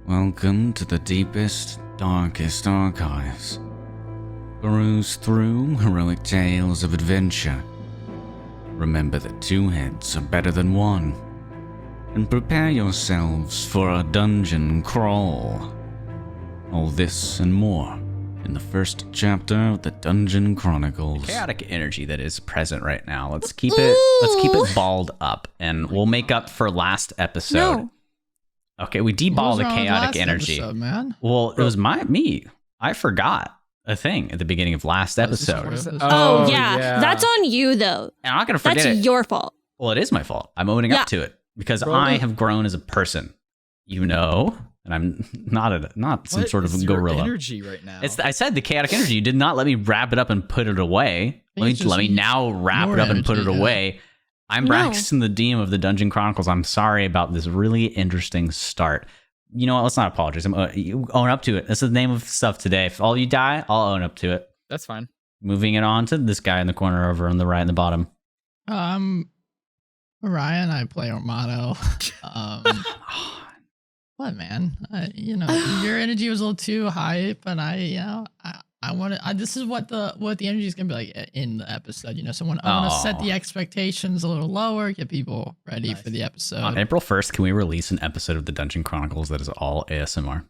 Welcome to the deepest, darkest archives. Peruse through heroic tales of adventure. Remember that two heads are better than one. And prepare yourselves for a dungeon crawl. All this and more in the first chapter of the Dungeon Chronicles. Chaotic energy that is present right now. Let's keep it balled up, and we'll make up for last episode. No. Okay, we deball the chaotic energy. Episode, man? Well, it was me. I forgot a thing at the beginning of last episode. Oh, yeah. That's on you, though. And I'm not going to forget That's it. your fault. Well, it is my fault. I'm owning up to it because I have grown as a person. You know, and I'm not some sort of gorilla. Your energy right now. I said the chaotic energy. You did not let me wrap it up and put it away. Let me now wrap it up and put it away. I'm Braxton, the DM of the Dungeon Chronicles. I'm sorry about this really interesting start. You know what? Let's not apologize. You own up to it. That's the name of stuff today. If all you die, I'll own up to it. That's fine. Moving it on to this guy in the corner over on the right and the bottom. Ryan, I play Ormano. What, man? Your energy was a little too high, but I want to. This is what the energy is gonna be like in the episode. So I want to set the expectations a little lower, get people ready for the episode. On April 1st, can we release an episode of the Dungeon Chronicles that is all ASMR?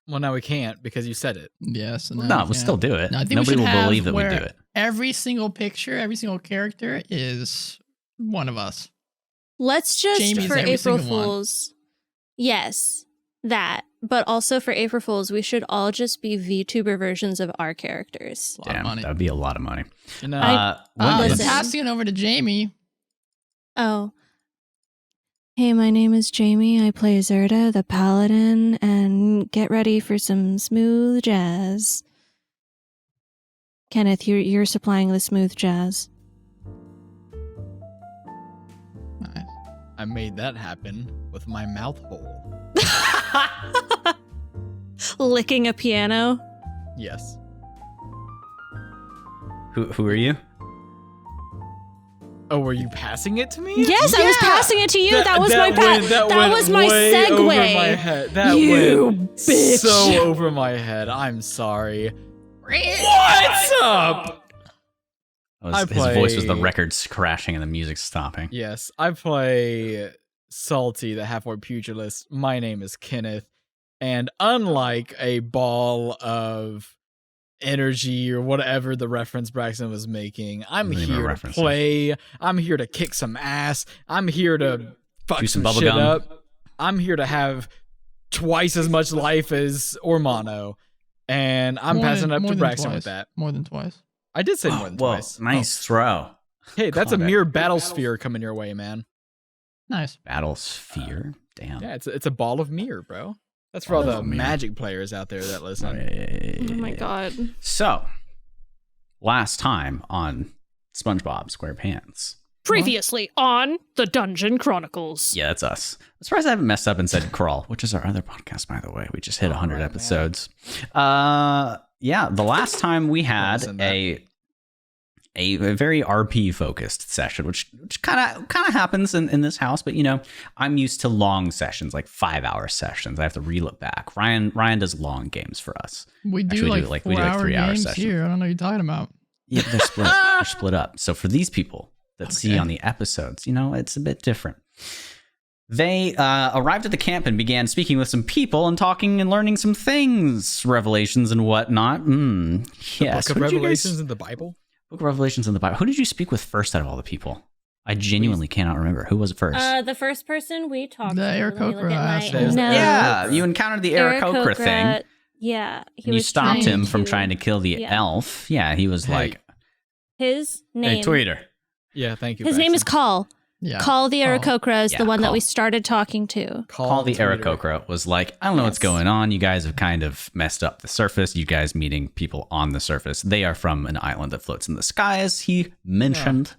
Well, now we can't because you said it. Yes. No, we'll still do it. No, I think Nobody will believe that we do it. Every single picture, every single character is one of us. Let's just, Jamie's for every April single one. Fools, yes, that. But also for April Fools, we should all just be VTuber versions of our characters. A lot of money. That'd be a lot of money. Listen. Passing it over to Jamie. Oh. Hey, my name is Jamie. I play Zerda, the paladin, and get ready for some smooth jazz. Kenneth, you're supplying the smooth jazz. Nice. I made that happen with my mouth hole. Licking a piano. Yes. Who are you? Oh, were you passing it to me? Yes, I was passing it to you. That was my That was my way segue. Over my head. That You went bitch. so over my head. I'm sorry. What's up? His voice was the records crashing and the music stopping. Yes, I play Salty, the half-orc pugilist. My name is Kenneth, and unlike a ball of energy or whatever the reference Braxton was making, I'm here to play. I'm here to kick some ass. I'm here to fuck some shit up. I'm here to have twice as much life as Ormano, and I'm passing it up to Braxton with that. More than twice. I did say more than twice. Nice throw. Hey, that's a mere battle sphere coming your way, man. Nice. Battle sphere. Damn. Yeah, it's a ball of mirror, bro. That's for all the Magic players out there that listen. Oh my god. So, last time on SpongeBob SquarePants. Previously on the Dungeon Chronicles. Yeah, that's us. I'm surprised I haven't messed up and said Crawl, which is our other podcast, by the way. We just hit 100 episodes. Yeah, the last time we had a very RP focused session, which kind of happens in this house, but I'm used to long sessions, like 5-hour sessions. I have to reel it back. Ryan does long games for us. We do like 3-hour games sessions here. I don't know what you're talking about. Yeah, they're split. They're split up. So for these people that see on the episodes, it's a bit different. They arrived at the camp and began speaking with some people and talking and learning some things, revelations and whatnot. Yes. Book of Revelations in the Bible? Book of Revelations in the Bible. Who did you speak with first out of all the people? I genuinely cannot remember. Who was it first? The first person we talked the to. Aarakocra. No. Yeah, you encountered the Aarakocra thing. Yeah. You stopped him from trying to kill the elf. Yeah, he was like... His name... Hey, tweeter. Yeah, thank you. His name is Call. Yeah. Call the Aarakocra is the one that Call. we started talking to. Call the Aarakocra was like, I don't know what's going on. You guys have kind of messed up the surface. You guys meeting people on the surface. They are from an island that floats in the sky, as he mentioned.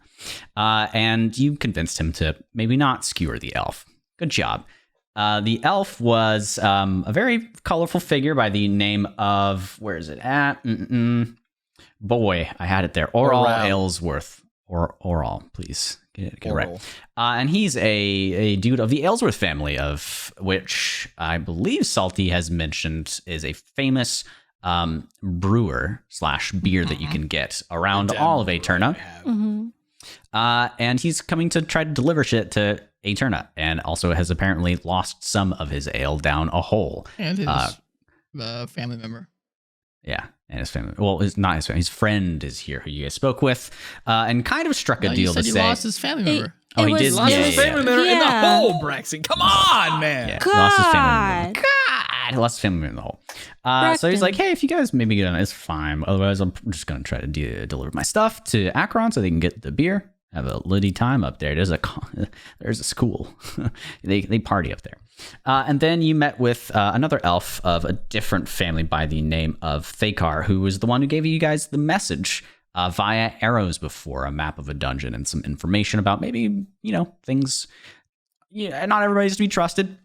And you convinced him to maybe not skewer the elf. Good job. The elf was a very colorful figure by the name of, where is it at? Boy, I had it there. Oral Aylesworth. Or Oral, please. Get it right. And he's a dude of the Aylesworth family, of which I believe Salty has mentioned is a famous brewer / beer that you can get around all of Aeterna. And he's coming to try to deliver shit to Aeterna, and also has apparently lost some of his ale down a hole. And his family member. Yeah, and his family. Well, it's not his family. His friend is here, who you guys spoke with, and kind of struck a deal to say. He lost his family member. Oh, he did. Lost his family member in the hole, Braxton. Come on, man. Yeah, God. lost his family member. God, lost his family member in the hole. So he's like, hey, if you guys maybe get on, it's fine. Otherwise, I'm just gonna try to deliver my stuff to Akron so they can get the beer. Have a litty time up there. There's a school. they party up there. And then you met with another elf of a different family by the name of Thakar, who was the one who gave you guys the message via arrows before, a map of a dungeon and some information about maybe, things. Yeah, not everybody's to be trusted.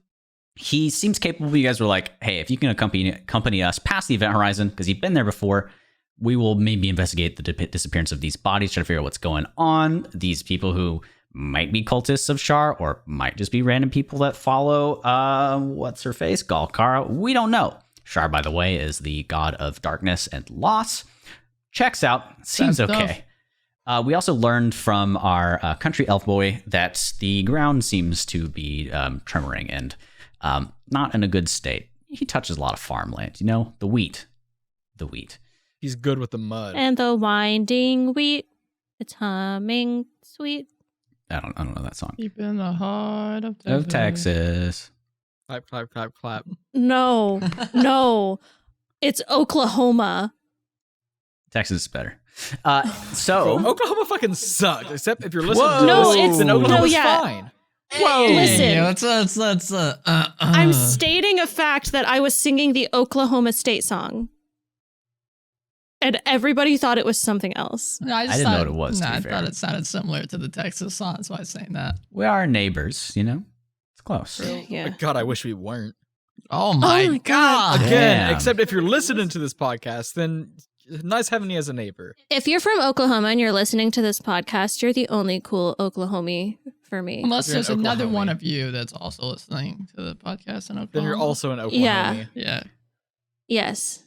He seems capable. You guys were like, hey, if you can accompany us past the event horizon, because you've been there before, we will maybe investigate the disappearance of these bodies, try to figure out what's going on. These people who might be cultists of Shar, or might just be random people that follow, what's her face? Galkara. We don't know. Shar, by the way, is the god of darkness and loss. Checks out. Seems okay. We also learned from our country elf boy that the ground seems to be tremoring and not in a good state. He touches a lot of farmland, the wheat. He's good with the mud. And the winding wheat, it's humming sweet. I don't know that song. Deep in the heart of Texas. Clap, clap, clap, clap. No, it's Oklahoma. Texas is better. So Oklahoma fucking sucks. Except if you're listening Whoa. to No, this, it's- then no, Oklahoma's yeah. fine. Whoa, listen. Let's I'm stating a fact that I was singing the Oklahoma State song. And everybody thought it was something else. No, I didn't know what it was, to be I fair. thought it sounded similar to the Texas song. That's why I was saying that. we are neighbors, It's close. Yeah. God, I wish we weren't. Oh my my god! God. Again, Damn. except if you're listening to this podcast, then nice having you as a neighbor. If you're from Oklahoma and you're listening to this podcast, you're the only cool Oklahomie for me. Unless You're there's an another Oklahoma. one of you that's also listening to the podcast in Oklahoma. Then you're also an Oklahoma. Yeah. Yeah. Yes.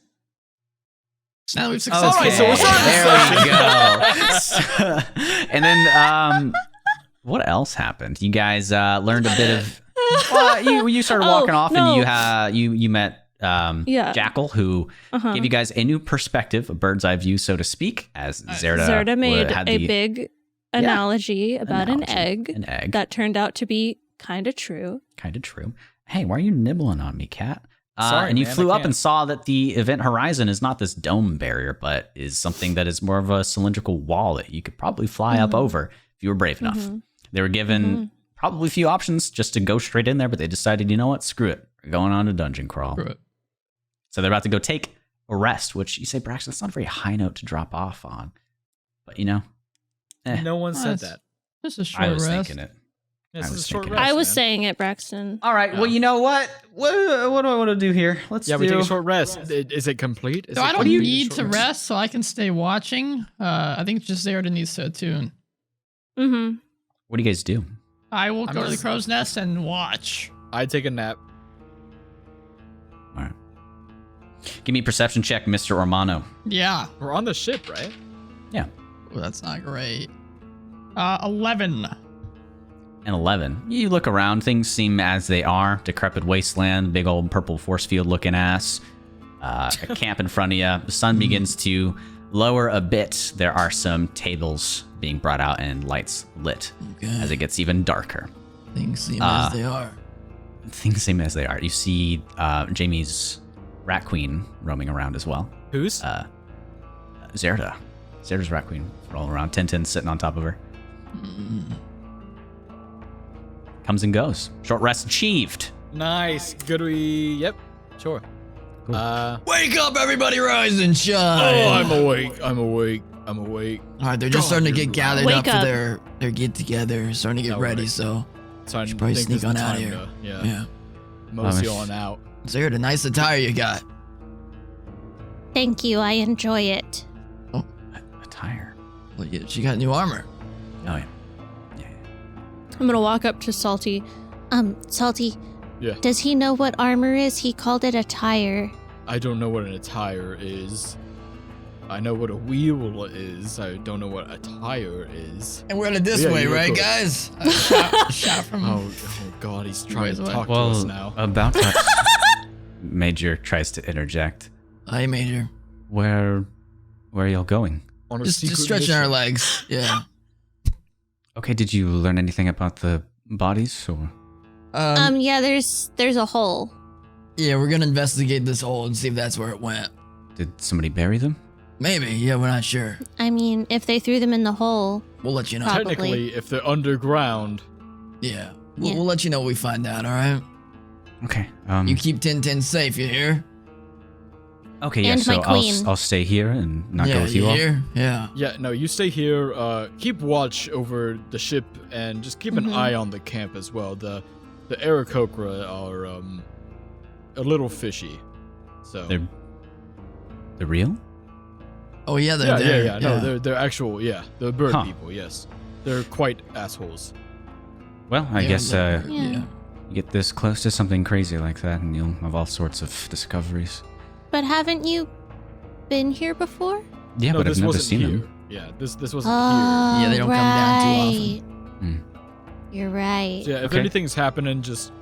Now we've All right, successfully. so we're starting this There we go. And then, what else happened? You guys learned a bit of. Well, you started walking off, no. and you met Yeah. Jackal, who Uh-huh. gave you guys a new perspective, a bird's eye view, so to speak. As Zerda, Zerda made had a the big analogy about an egg An egg. that turned out to be kind of true. Kind of true. Hey, why are you nibbling on me, cat? Sorry, and you man, flew I up can't. and saw that the event horizon is not this dome barrier, but is something that is more of a cylindrical wall that you could probably fly up over if you were brave enough. They were given probably a few options just to go straight in there, but they decided, you know what? Screw it. We're going on a dungeon crawl. Screw it. So they're about to go take a rest, which you say, Braxton, that's not a very high note to drop off on. But, No one said Nice. that. Just a short I was rest. thinking it. This I is was a short thinking rest. I was man. saying it, Braxton. All right. Well, you know what? What do I want to do here? Let's Yeah, we do... take a short rest. Is it complete? Is So it I don't complete? need to Short rest, so I can stay watching. I think just Zerda needs to attune. Mm-hmm. What do you guys do? I will I'm go to the just- crow's nest and watch. I take a nap. All right. Give me a perception check, Mr. Ormano. Yeah. We're on the ship, right? Yeah. Ooh, that's not great. 11. And 11. You look around, things seem as they are. Decrepit wasteland, big old purple force field looking ass. A camp in front of you. The sun begins to lower a bit. There are some tables being brought out and lights lit as it gets even darker. Things seem as they are. Things seem as they are. You see Jamie's rat queen roaming around as well. Who's? Zerda. Zerda's rat queen rolling around. Tintin sitting on top of her. Comes and goes. Short rest achieved. Nice. Good. Yep. Sure. Cool. Wake up, everybody, rise and shine. Oh, I'm awake. I'm awake. I'm awake. All right, they're just starting to get gathered Wake up for up. their get together, starting to get All ready. right. So So I Should probably think sneak this is on the out time here. to, yeah. yeah, Mosey on out. Zerda, nice attire you got. Thank you. I enjoy it. Attire. Well, yeah, she got new armor. Oh, yeah. I'm gonna walk up to Salty. Salty. Yeah. Does he know what armor is? He called it a tire. I don't know what an attire is. I know what a wheel is. I don't know what a tire is. And we're headed this way, you right, look guys? Shot from. Oh God, he's trying to Wait, talk Well, to us now. about that. Major tries to interject. Hi, Major. Where are y'all going? On a Just secret stretching our mission. legs. Yeah. Okay, did you learn anything about the bodies or? Yeah, there's a hole. Yeah, we're gonna investigate this hole and see if that's where it went. Did somebody bury them? Maybe. Yeah, we're not sure. I mean, if they threw them in the hole, We'll let you know. Probably. Technically, if they're underground, Yeah. Yeah. We'll let you know what we find out, all right? Okay. You keep Tintin safe, you hear? Okay, yeah. And my So queen. I'll stay here and not yeah, go with you all. hear? Yeah. yeah, no, you stay here. Keep watch over the ship and just keep an Mhm. eye on the camp as well. The Aarakocra are a little fishy. So They're real? Oh, yeah, they're there. yeah. No, they're actual. Yeah, they're bird Huh. people. Yes, they're quite assholes. Well, I guess Yeah. you get this close to something crazy like that, and you'll have all sorts of discoveries. but haven't you been here before? Yeah, no, but this I've never wasn't seen here. them. Yeah, this wasn't Oh, Yeah, they don't come down too right. Hmm. You're right. here. So yeah, if Okay. anything's happening, just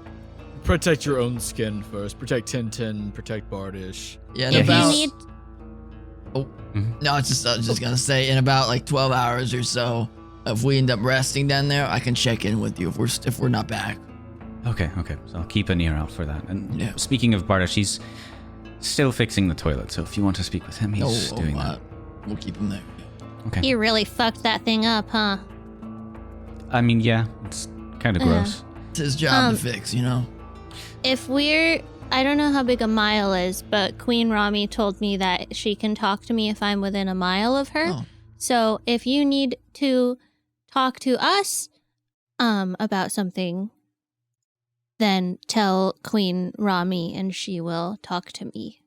protect your own skin first. Protect Tintin. Protect Bardish. Yeah, and Yeah, If you about... need, No, I was just gonna say, in about like 12 hours or so, if we end up resting down there, I can check in with you if we're not back. Okay. So I'll keep an ear out for that. And Yeah. speaking of Bardish, he's still fixing the toilet. So if you want to speak with him, he's doing that. We'll keep him there. Okay. you really fucked that thing up, huh? I mean, yeah, it's kind of Yeah. gross. It's his job Um, to fix, you know. If we're, I don't know how big a mile is, but Queen Rami told me that she can talk to me if I'm within a mile of her. Oh. So if you need to talk to us, about something, then tell Queen Rami and she will talk to me.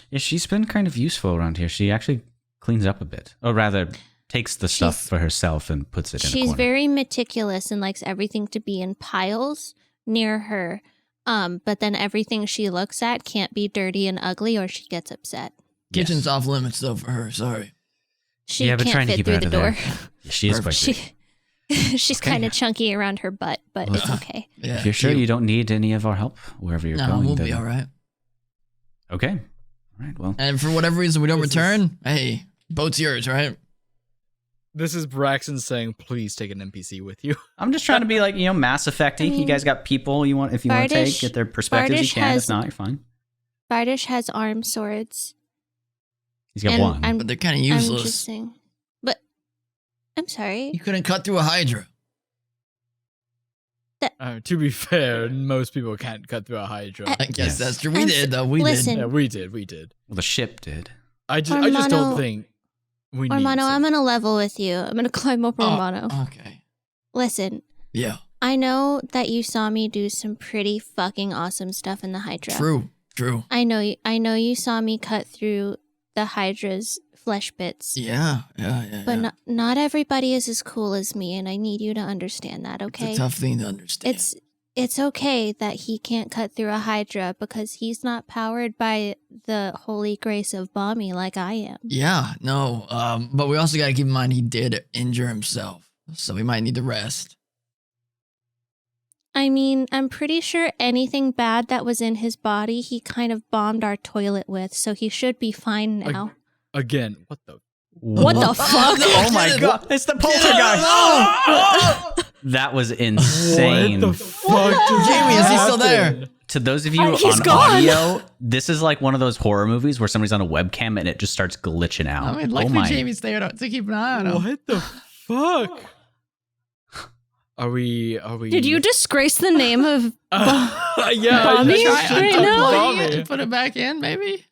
Yeah, she's been kind of useful around here. She actually cleans up a bit, or rather, takes the stuff She's- for herself and puts it in a She's corner. very meticulous and likes everything to be in piles near her. But then everything she looks at can't be dirty and ugly or she gets upset. Yes. Kitchen's off limits though for her. Sorry. She Yeah, but can't trying to fit keep through her the out door. of there. She is quite big. She's Okay. kind of chunky around her butt, but it's okay. Yeah. If you're sure you don't need any of our help wherever you're No, going, we'll then be all right. Okay. All right. Well, And for whatever reason we don't This is- return, hey, boat's yours, right? This is Braxton saying, "Please take an NPC with you." I'm just trying to be like, Mass Effect-y. You guys got people you want, if you want to take, Bardish- get their perspectives, you Bardish can. has- If not, you're fine. Bardish has arm swords. He's got and one. But they're kind of I'm useless. just saying. But I'm sorry. You couldn't cut through a Hydra. To be fair, most people can't cut through a Hydra. I guess Yes. that's true. We I'm did though. We listen. did. Yeah, we did. Well, the ship did. I just don't Ormano- think we need Ormano, to. I'm gonna level with you. I'm gonna climb up Ormano. Okay. Listen, Yeah. I know that you saw me do some pretty fucking awesome stuff in the Hydra. True. I know you saw me cut through the Hydra's flesh bits. Yeah. But not everybody is as cool as me, and I need you to understand that, okay? It's a tough thing to understand. It's okay that he can't cut through a Hydra because he's not powered by the holy grace of Balmy like I am. Yeah. No. But we also got to keep in mind he did injure himself, so he might need to rest. I mean, I'm pretty sure anything bad that was in his body, he kind of bombed our toilet with, so he should be fine now. Again, what the? What the fuck? Oh my god! It's the poltergeist! That was insane. What the fuck? just Jamie, is he still there? happened? To those of you He's on gone. audio, this is like one of those horror movies where somebody's on a webcam and it just starts glitching out. I mean, oh luckily my! Jamie's there to keep an eye on him. What the fuck? Are we? Did you disgrace the name of... Yeah. Bobby? I Try Right took now? unplugging it Bobby. and put it back in, maybe?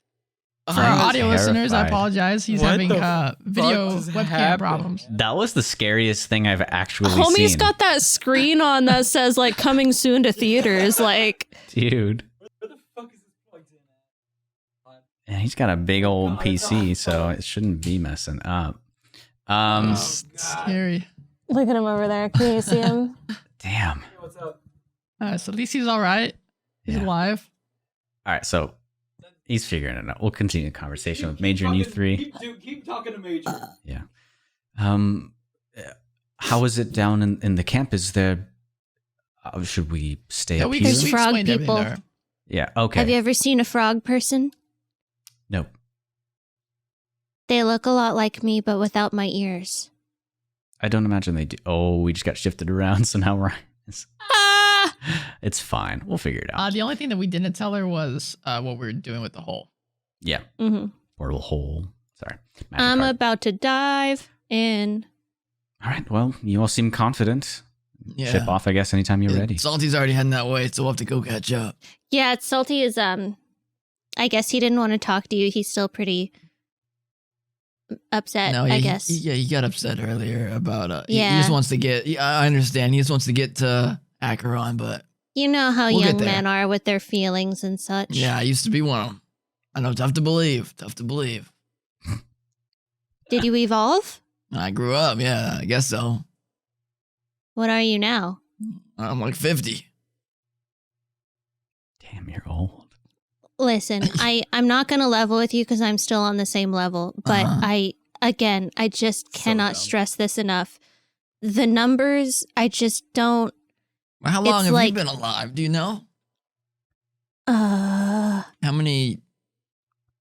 For I'm our audio listeners, I terrified. apologize. He's What having the video fuck just webcam happened? problems. That was the scariest thing I've actually Homie's seen. got that screen on that says, like, coming soon to theaters, like... Dude. And he's got a big old PC, so it shouldn't be messing up. Scary. Look at him over there. Can you see him? Damn. What's up? So at least he's all right. He's Yeah. alive. All right, so he's figuring it out. We'll continue the conversation with Major and you three. Keep talking to Major. Yeah. How is it down in the camp? Is there? Should we stay up we here? There's frog explained everything people. to her. Yeah. Okay. Have you ever seen a frog person? Nope. They look a lot like me, but without my ears. I don't imagine they do. Oh, we just got shifted around, so now we're. Ah! It's fine. We'll figure it out. The only thing that we didn't tell her was what we were doing with the hole. Yeah. Mm-hmm. Portal hole. Sorry. Magic I'm card. about to dive in. All right. Well, you all seem confident. Yeah. Ship off, I guess, anytime you're ready. Salty's already heading that way, so we'll have to go catch up. Yeah, Salty is, I guess he didn't want to talk to you. He's still pretty upset, I guess. He got upset earlier about, he Yeah. just wants to get, I understand, he just wants to get to Acheron, but You know how We'll get young there. men are with their feelings and such. yeah, I used to be one of them. I know, tough to believe. Did you evolve? I grew up, yeah, I guess so. What are you now? I'm like 50. Damn, you're old. Listen, I'm not going to level with you because I'm still on the same level. But Uh-huh. I just cannot dumb. stress this enough. The numbers, I just don't. How long It's have like- you been alive? Do you know? Uh, How many?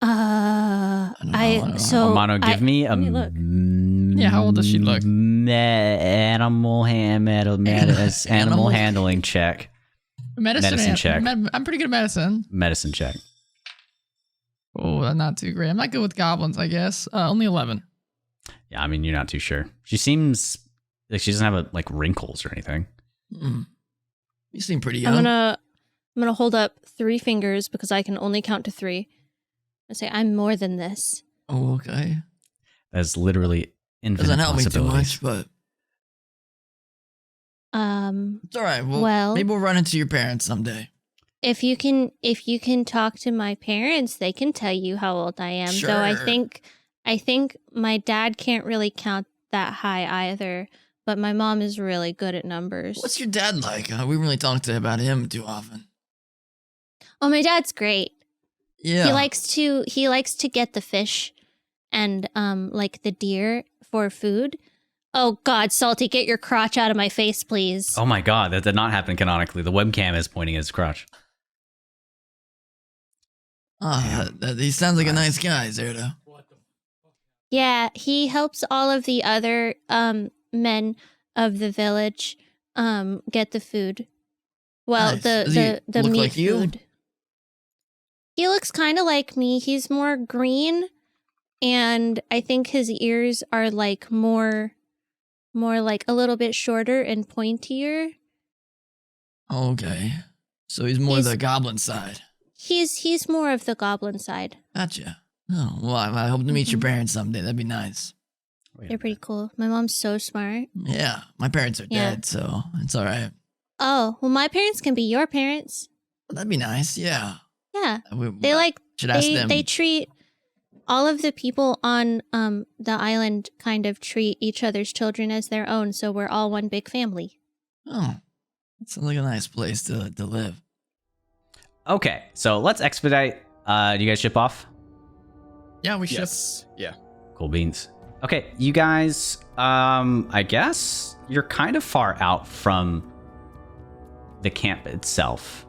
I don't know. so Amano, give me a let me look. Yeah, how old does she look? Animal Animal- handling check. Medicine check. I'm pretty good at medicine. Medicine check. Oh, not too great. I'm not good with goblins, I guess. Only 11. Yeah, I mean, you're not too sure. She seems like she doesn't have like wrinkles or anything. You seem pretty I'm young. gonna hold up 3 fingers because I can only count to 3. I say I'm more than this. Oh, okay. That's literally infinite Doesn't help me too possibilities. much, but it's all right. Well- Maybe we'll run into your parents someday. If you can talk to my parents, they can tell you how old I am. Though I Sure. think my dad can't really count that high either. But my mom is really good at numbers. What's your dad like? We really talk about him too often. Oh, my dad's great. Yeah. He likes to get the fish and like the deer for food. Oh God, Salty, get your crotch out of my face, please. Oh my god, that did not happen canonically. The webcam is pointing at his crotch. He sounds like a nice guy, Zerda. Yeah, he helps all of the other men of the village get the food. Well, Nice. Does he the look meat like you? food. He looks kind of like me. He's more green, and I think his ears are like more like a little bit shorter and pointier. Okay. So he's more He's- the goblin side. He's more of the goblin side. Gotcha. Oh, well, I hope to meet your parents someday. That'd be nice. They're pretty cool. My mom's so smart. Yeah, my parents are Yeah. dead, so it's all right. Oh, well, my parents can be your parents. That'd be nice. Yeah. Yeah. They should ask they them. they treat all of the people on the island kind of treat each other's children as their own, so we're all one big family. Oh, that sounds like a nice place to live. Okay, so let's expedite. Do you guys ship off? Yeah, we should. Yes. Yeah. Cool beans. Okay, you guys, I guess you're kind of far out from the camp itself,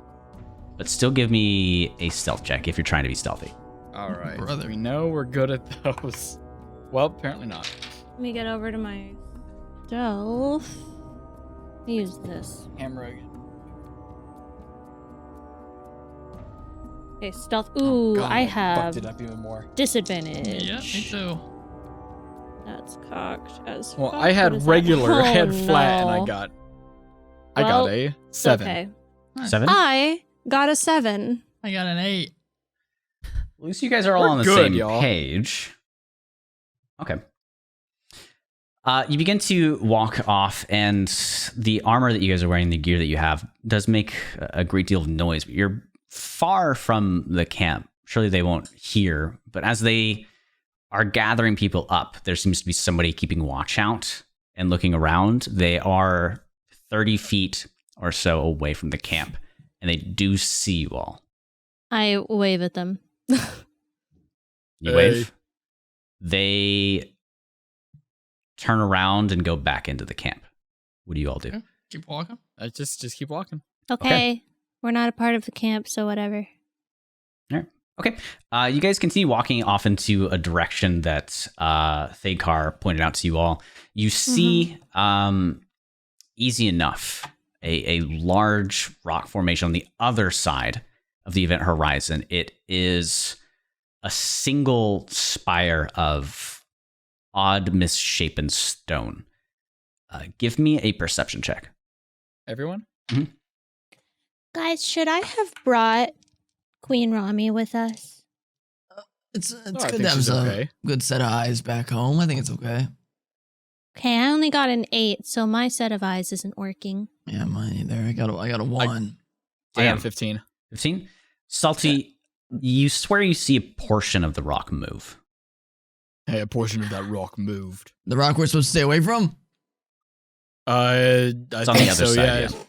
but still give me a stealth check if you're trying to be stealthy. All right. Brother. We know we're good at those. Well, apparently not. Let me get over to my stealth. Use this. Hammer again. Okay, stealth. Ooh, God, I fucked have it up even more. disadvantage. Yeah, me too. That's cocked as Well, fuck. I had What is that? regular, I had Oh, flat, and no. I got Well, a 7. Okay. 7? I got a 7. I got an 8. At least you guys are all We're on the good, same y'all. page. Okay. You begin to walk off, and the armor that you guys are wearing, the gear that you have, does make a great deal of noise. But you're far from the camp. Surely they won't hear. But as they are gathering people up, there seems to be somebody keeping watch out and looking around. They are 30 feet or so away from the camp, and they do see you all. I wave at them. You wave. They turn around and go back into the camp. What do you all do? Okay. Keep walking. Just keep walking. Okay. We're not a part of the camp, so whatever. Okay. You guys continue walking off into a direction that Thakar pointed out to you all. You see, easy enough, a large rock formation on the other side of the event horizon. It is a single spire of odd, misshapen stone. Give me a perception check. Everyone? Guys, should I have brought Queen Rami with us? It's I good think to have she's a okay. good set of eyes back home. I think it's okay. Okay, I only got an 8, so my set of eyes isn't working. Yeah, mine either. I got a 1. I Damn. got 15. 15? Salty, you swear you see a portion of the rock move. Hey, a portion of that rock moved. The rock we're supposed to stay away from? I It's on think the other so, side, yeah.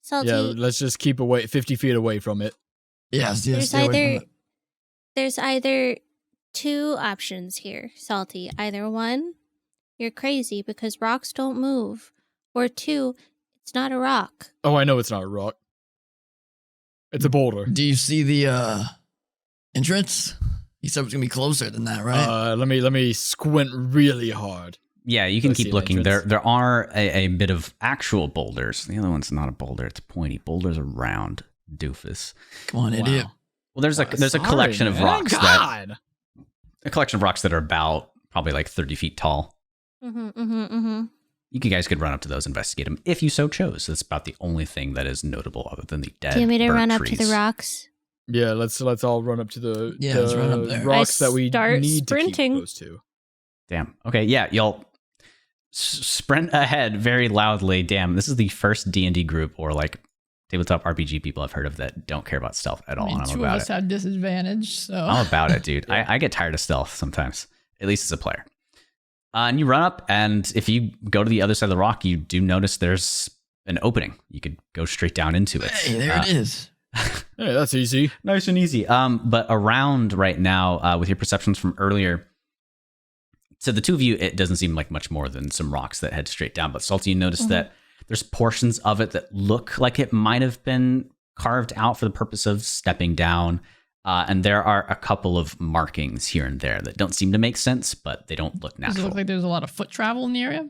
Salty, Yeah, let's just keep 50 feet away from it. Yes, there's stay away from there's either 2 options here, Salty. Either 1, you're crazy because rocks don't move, or 2, it's not a rock. Oh, I know it's not a rock. It's a boulder. it. Do you see the entrance? He said it was gonna be closer than that, right? Let me squint really hard. Yeah, you can I see keep an looking. entrance. There are a bit of actual boulders. The other one's not a boulder; it's pointy. Boulders are round, doofus. Come on, idiot. Well, there's a Sorry, collection of man. rocks God. that are about probably like 30 feet tall. You guys could run up to those, investigate them if you so chose. That's about the only thing that is notable, other than the dead. Do you want me to burnt run up trees. to the rocks? Yeah, let's all run up to the, let's run up there. rocks I that we start need sprinting. to keep close to. Damn. Okay. Yeah. Y'all sprint ahead very loudly. Damn. This is the first D&D group or like tabletop RPG people I've heard of that don't care about stealth at all. I mean, And I'm 2 of about us it. have disadvantage, so I'm about it, dude. I get tired of stealth sometimes, at least as a player. And you run up, and if you go to the other side of the rock, you do notice there's an opening. You could go straight down into it. Hey, there it is. Hey, that's easy. Nice and easy. But around right now, with your perceptions from earlier, to the two of you, it doesn't seem like much more than some rocks that head straight down. But Salty, you notice that there's portions of it that look like it might have been carved out for the purpose of stepping down. And there are a couple of markings here and there that don't seem to make sense, but they don't look does it natural. look like there's a lot of foot travel in the area?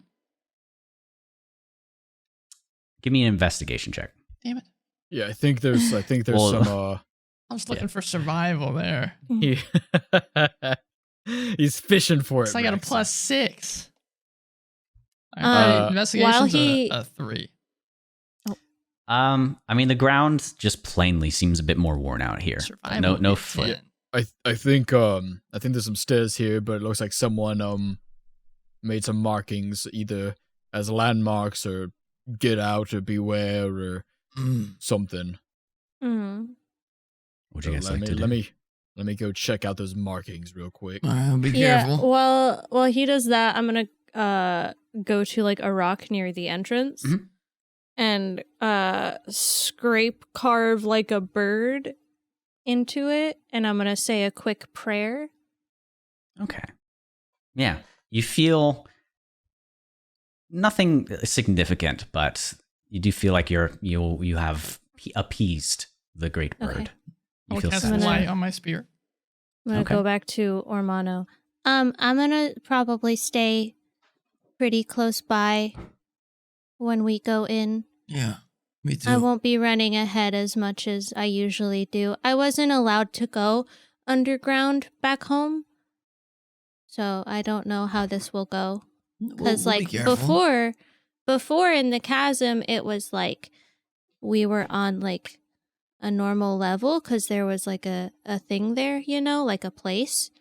Give me an investigation check. Damn it. Yeah, I think there's Well, some I was looking for survival there. he's fishing for it. So I got a Max. +6. Investigation's while he- a 3. I mean, the ground just plainly seems a bit more worn out here. Survival No is foot. 10. I think there's some stairs here, but it looks like someone made some markings either as landmarks or get out or beware or something. What'd you guys So like to do? let me go check out those markings real quick. All right, be Yeah, careful. while he does that, I'm gonna go to like a rock near the entrance Mhm. and carve like a bird into it, and I'm gonna say a quick prayer. Okay. Yeah. You feel nothing significant, but you do feel like you have appeased the great bird. Okay. You I'll feel cast sad. light on my spear. I'm gonna Okay. go back to Ormano. I'm gonna probably stay pretty close by when we go in. Yeah, me too. I won't be running ahead as much as I usually do. I wasn't allowed to go underground back home, so I don't know how this will go. Because We'll be like careful. before in the chasm, it was like we were on like a normal level because there was like a thing there, you know, like a place.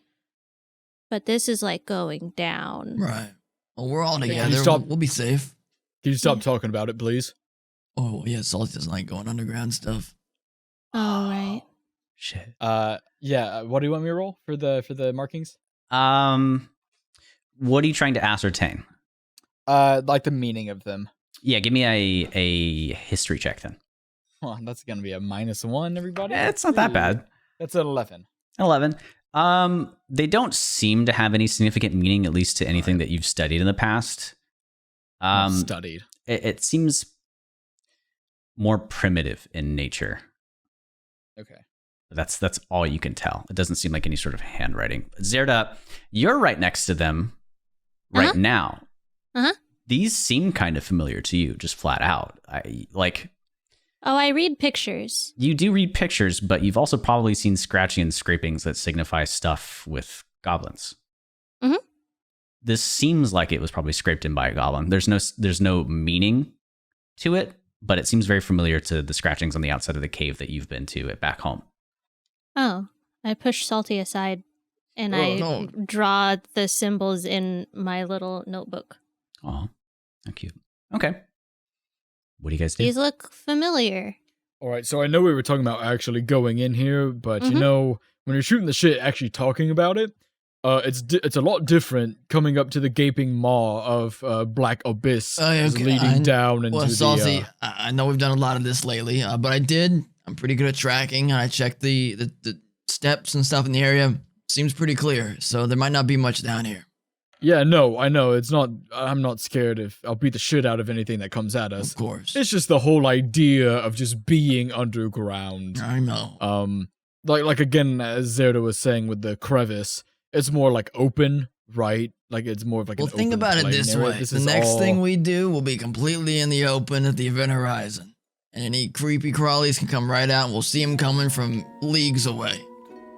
But this is like going down. Right. Well, we're all Hey, can you together. stop- We'll be safe. Can you stop talking about it, please? Oh yeah, Salty doesn't like going underground stuff. Oh right. Shit. Yeah. What do you want me to roll for the markings? What are you trying to ascertain? Like the meaning of them. Yeah, give me a history check then. Oh, that's gonna be a -1, everybody. It's not that bad. That's an 11. 11. They don't seem to have any significant meaning, at least to anything that you've studied in the past. Studied. It seems more primitive in nature. Okay. That's all you can tell. It doesn't seem like any sort of handwriting. Zerda, you're right next to them right now. Uh-huh. These seem kind of familiar to you, just flat out. Oh, I read pictures. You do read pictures, but you've also probably seen scratching and scrapings that signify stuff with goblins. Mm-hmm. This seems like it was probably scraped in by a goblin. There's no meaning to it, but it seems very familiar to the scratchings on the outside of the cave that you've been to at back home. Oh, I push Salty aside and draw the symbols in my little notebook. Oh, how cute. Okay. What do you guys do? These look familiar. All right, so I know we were talking about actually going in here, but you know, when you're shooting the shit, actually talking about it, it's a lot different coming up to the gaping maw of Black Abyss leading down into Salty, I know we've done a lot of this lately, but I'm pretty good at tracking. I checked the steps and stuff in the area. Seems pretty clear, so there might not be much down here. Yeah, no, I know. It's not. I'm not scared I'll beat the shit out of anything that comes at us. Of course. It's just the whole idea of just being underground. I know. Like again, as Zerda was saying with the crevice, it's more like open, right? Like it's more of like. Well, an think open about it plain this area. way: the next thing we do will be completely in the open at the event horizon, and any creepy crawlies can come right out, and we'll see them coming from leagues away.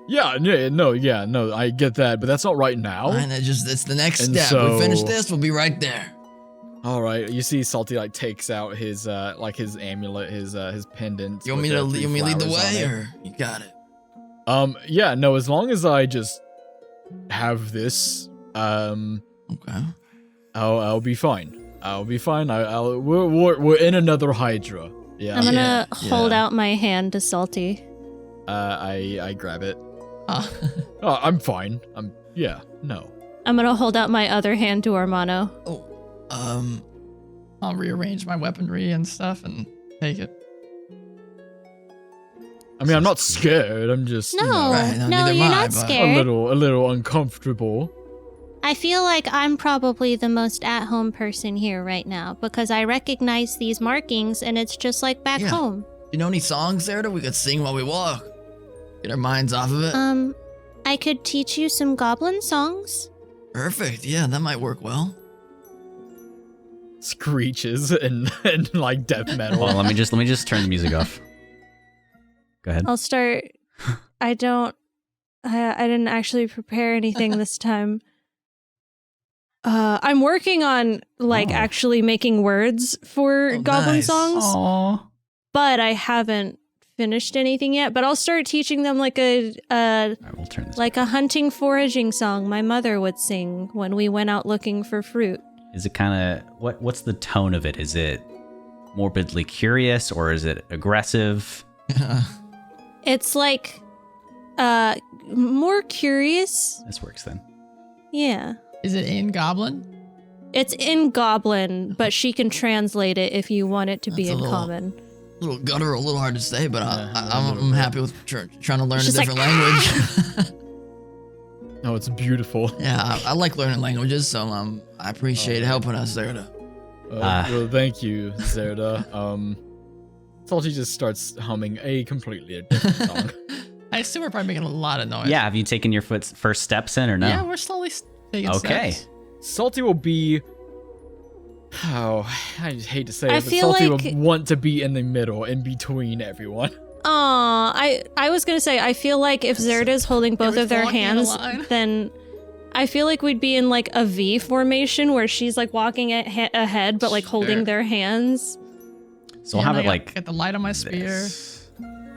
Yeah, no, I get that, but that's not right now. And it's the next And step. so- We finish this, we'll be right there. All right, you see, Salty like takes out his his amulet, his pendant. You want me to lead the way, or you got it? Yeah, no, as long as I just have this, Okay. I'll be fine. I'll be fine. We're in another Hydra. Yeah. I'm gonna Yeah. hold out my hand to Salty. I grab it. Oh, I'm fine. No. I'm gonna hold out my other hand to Armano. I'll rearrange my weaponry and stuff and take it. I mean, I'm not scared. I'm just No, Right, no, no, neither you're am I, not but- a scared. little uncomfortable. I feel like I'm probably the most at-home person here right now because I recognize these markings and it's just like back Yeah. home. You know any songs there that we could sing while we walk? Get our minds off of it. I could teach you some goblin songs. Perfect. Yeah, that might work well. Screeches and like death metal. Hold on, let me just turn the music off. Go ahead. I'll start. I didn't actually prepare anything this time. I'm working on actually making words for goblin nice. songs, Aww. but I haven't finished anything yet. But I'll start teaching them like All right, we'll turn this. a hunting foraging song my mother would sing when we went out looking for fruit. Is it kind of what's the tone of it? Is it morbidly curious or is it aggressive? It's like more curious. This works then. Yeah. Is it in Goblin? It's in Goblin, but she can translate it if you want it to be That's a in little- Common. A little guttural, a little hard to say, but Yeah, I'm happy with trying to learn a She's like, different language. No, it's beautiful. Yeah, I like learning languages, so I appreciate helping us there. Well, thank you, Zerda. Salty just starts humming a completely different song. I assume we're probably making a lot of noise. Yeah, have you taken your first steps in or no? Yeah, we're slowly taking Okay. steps. Salty will be. Oh, I just hate to say I it, but feel Salty like- will want to be in the middle, in between everyone. I was gonna say, I feel like if Zerda's holding both we of their walking in a hands, line? then I feel like we'd be in like a V formation where she's like walking ahead, but like holding Sure. their hands. So we'll Yeah, have I it got- like Get the light on my spear. this.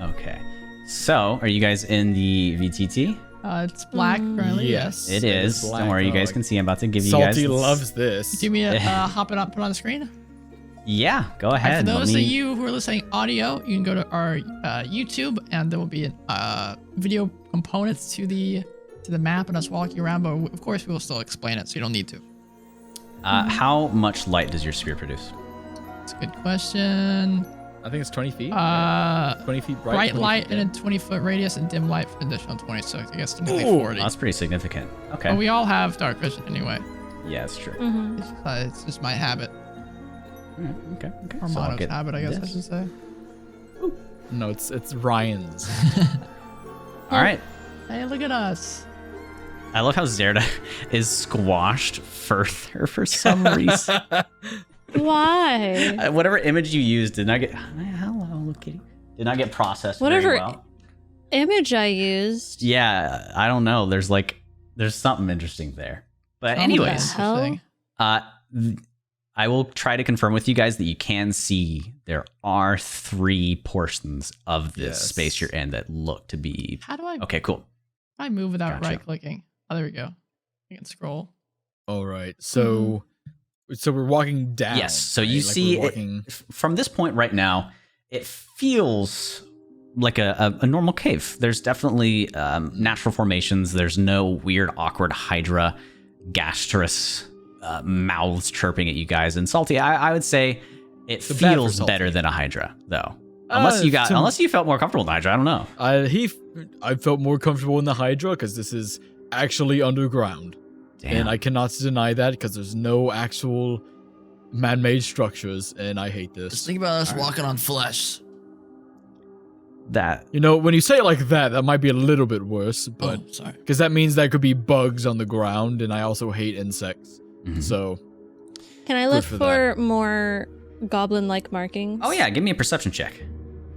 Okay. So, are you guys in the VTT? It's black currently. Yes. It It is. is black. Don't worry, you guys Oh, can see. I'm about to give you guys. Salty this- loves this. Do me a hop it up, put it on the screen. Yeah, go And ahead. for Let those of me- you who are listening audio, you can go to our YouTube, and there will be video components to the map and us walking around. But of course, we will still explain it, so you don't need to. How much light does your spear produce? That's a good question. I think it's 20 feet. 20 feet Bright 20 light feet, in a 20-foot radius and dim light for an additional 20. So I guess technically Ooh. 40. That's pretty significant. Okay. But we all have dark vision anyway. Yeah, that's true. Mm-hmm. It's just my habit. Okay. Or So I'll Mono's get habit, I guess I this. should say. No, it's Ryan's. All right. Hey, look at us. I love how Zerda is squashed further for some reason. Why? Whatever image you used did not get. Hello, little kitty. Did not get processed Whatever very well. image I used. Yeah, I don't know. There's something interesting there. But Oh, anyways, hell? interesting. I will try to confirm with you guys that you can see there are 3 portions of this Yes. space you're in that look to be. How do I Okay, cool. move without Gotcha. right clicking? Oh, there we go. I can scroll. All right. So we're walking down. Yes. So right? you Like see, we're walking. from this point right now, it feels like a normal cave. There's definitely natural formations. There's no weird, awkward Hydra, gastrous mouths chirping at you guys. And Salty, I would say it So bad for feels Salty. better than a Hydra, though. Unless you felt more comfortable in the Hydra, I don't know. I felt more comfortable in the Hydra because this is actually underground, Damn. and I cannot deny that because there's no actual man-made structures, and I hate Just this. think about us All right. walking on flesh. that You know, when you say it like that, that might be a little bit worse, but Oh, sorry. because that means that could be bugs on the ground, and I also hate insects. Mhm. So Can I Good look for for more goblin-like markings? Oh yeah, give me a perception check.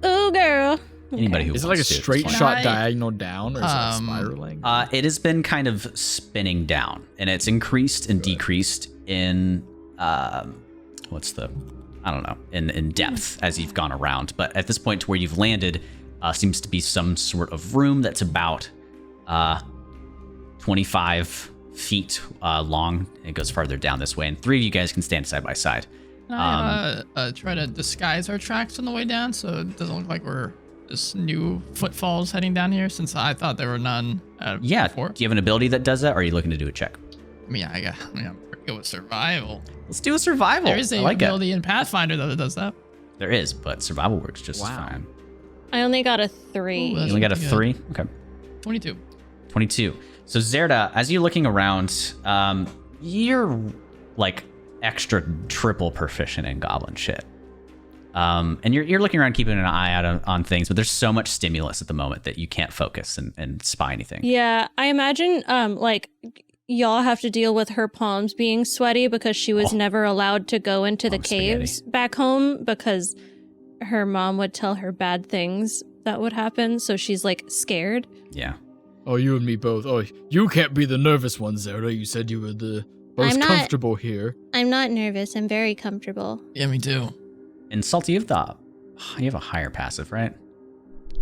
Oh, girl. Anybody who is it like a wants to, it's straight fine. shot I- diagonal down, or is it Um, spiraling? It has been kind of spinning down, and it's increased and decreased in I don't know, in depth as you've gone around. But at this point, to where you've landed, seems to be some sort of room that's about 25 feet long. It goes farther down this way, and 3 of you guys can stand side by side. Can I try to disguise our tracks on the way down so it doesn't look like we're just new footfalls heading down here, since I thought there were none Yeah. before. Do you have an ability that does that, or are you looking to do a check? I mean, I'm pretty good with survival. Let's do a survival. There is I a like it. ability in Pathfinder, though, that does that. There is, but survival works just as Wow. fine. I only got a 3. Ooh, You that's only got a pretty 3? Okay. 22. 22. So Zerda, as you're looking around, you're like extra triple proficient in goblin shit. And you're looking around, keeping an eye out on things, but there's so much stimulus at the moment that you can't focus and spy anything. Yeah, I imagine like y'all have to deal with her palms being sweaty because she was never allowed to go into the Palm spaghetti. caves back home because her mom would tell her bad things that would happen, so she's like scared. Yeah. Oh, you and me both. Oh, you can't be the nervous one, Zara. You said you were the most I'm not- comfortable here. I'm not nervous. I'm very comfortable. Yeah, me too. And Salty, you have a higher passive, right?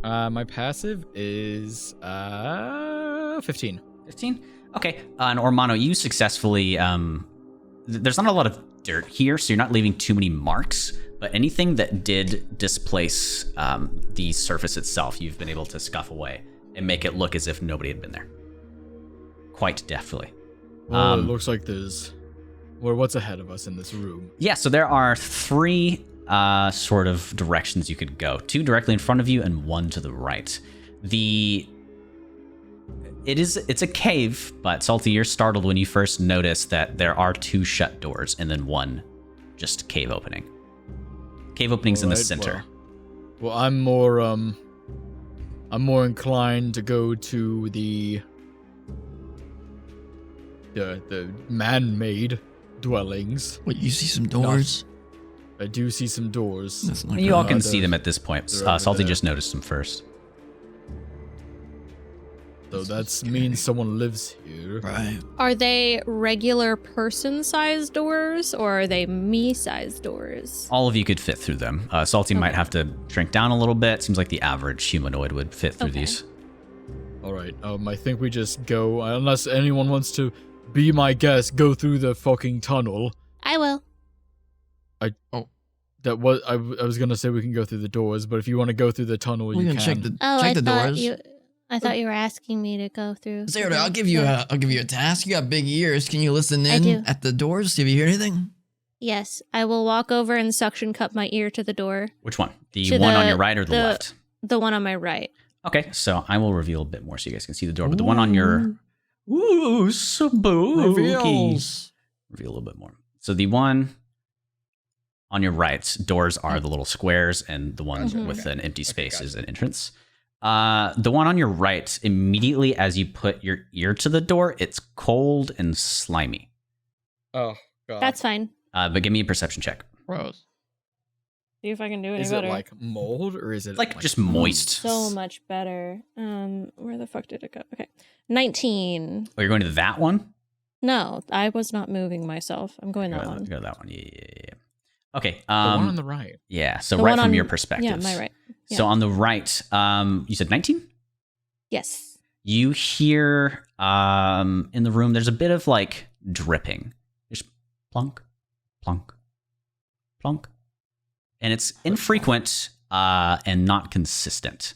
My passive is 15. 15? Okay. And Ormano, you successfully, there's not a lot of dirt here, so you're not leaving too many marks, but anything that did displace the surface itself, you've been able to scuff away and make it look as if nobody had been there. Quite deftly. Well, it looks like there's... Well, what's ahead of us in this room? Yeah, so there are 3 sort of directions you could go. 2 directly in front of you and 1 to the right. It's a cave, but Salty, you're startled when you first notice that there are 2 shut doors and then 1 just cave opening. Cave opening's in the Alright, center. Well, I'm more inclined to go to the man-made dwellings. Wait, you see some doors? I do see some doors. That's not You all good. can they're- see them at this point. they're over Salty there. just noticed them first. So that means someone lives here. Right. Are they regular person-sized doors or are they me-sized doors? All of you could fit through them. Salty might Okay. have to shrink down a little bit. Seems like the average humanoid would fit through Okay. these. All right. I think we just go, unless anyone wants to be my guest, go through the fucking tunnel. I will. That was I was gonna say we can go through the doors, but if you want to go through the tunnel, We you can can. check the Oh, check I the thought doors. I thought you were asking me to go through. Sarah, I'll give you a task. You got big ears. Can you listen I in do. at the doors? See if you hear anything? Yes, I will walk over and suction cup my ear to the door. Which one? The To one on the- your right or the left? The one on my right. Okay, so I will reveal a bit more so you guys can see the door. But the one on your... Ooh, spooky. Reveals. Reveal a little bit more. So the one on your right, doors are the little squares, and the one with an empty space is an entrance. The one on your right, immediately as you put your ear to the door, it's cold and slimy. Oh, God. That's fine. But give me a perception check. Gross. See if I can do any Is better. it like mold or is it Like just moist. So much better. Where the fuck did it go? Okay. 19. Oh, you're going to that one? No, I was not moving myself. I'm going that Go one. to that one. Yeah. Okay. the one on the right? Yeah, so The right one from on- your perspective. Yeah, my right. Yeah. So on the right, you said 19? Yes. You hear in the room, there's a bit of like dripping. Just plunk, plunk, plunk. And it's infrequent and not consistent.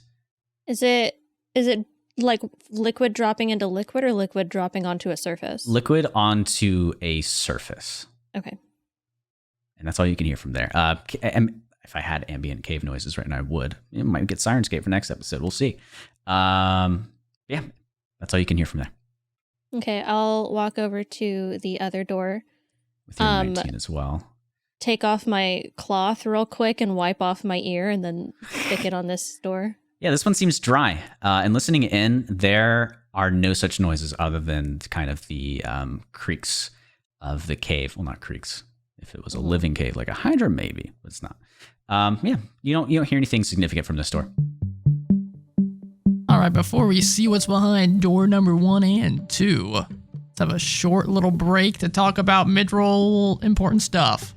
Is it like liquid dropping into liquid or liquid dropping onto a surface? Liquid onto a surface. Okay. And that's all you can hear from there. If I had ambient cave noises right now, I would. It might get Sirenscape for next episode. We'll see. Yeah, that's all you can hear from there. Okay, I'll walk over to the other door, With your 19 as well. take off my cloth real quick and wipe off my ear and then stick it on this door. Yeah, this one seems dry. And listening in, there are no such noises other than kind of the creaks of the cave. Well, not creaks. If it was a living cave, like a hydra, maybe, but it's not. Yeah, you don't hear anything significant from this door. All right, before we see what's behind door number 1 and 2, let's have a short little break to talk about mid-roll important stuff.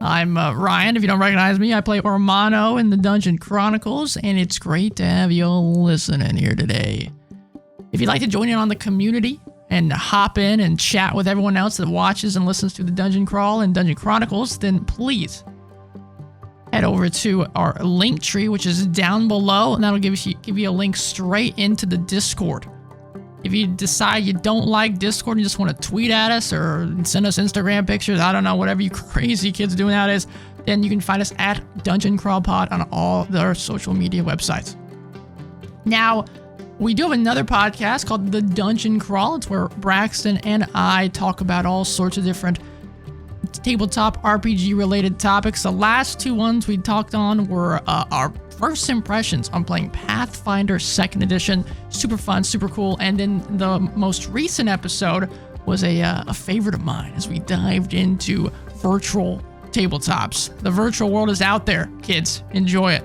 I'm Ryan. If you don't recognize me, I play Ormano in the Dungeon Chronicles, and it's great to have you all listening here today. If you'd like to join in on the community and hop in and chat with everyone else that watches and listens to the Dungeon Crawl and Dungeon Chronicles, then please head over to our link tree, which is down below, and that'll give you a link straight into the Discord. If you decide you don't like Discord and you just want to tweet at us or send us Instagram pictures, I don't know, whatever you crazy kids do nowadays, then you can find us at Dungeon Crawl Pod on all their social media websites. Now, we do have another podcast called The Dungeon Crawl. It's where Braxton and I talk about all sorts of different tabletop RPG related topics. The last 2 ones we talked on were our first impressions on playing Pathfinder 2nd Edition. Super fun, super cool. And then the most recent episode was a favorite of mine as we dived into virtual tabletops. The virtual world is out there, kids. Enjoy it.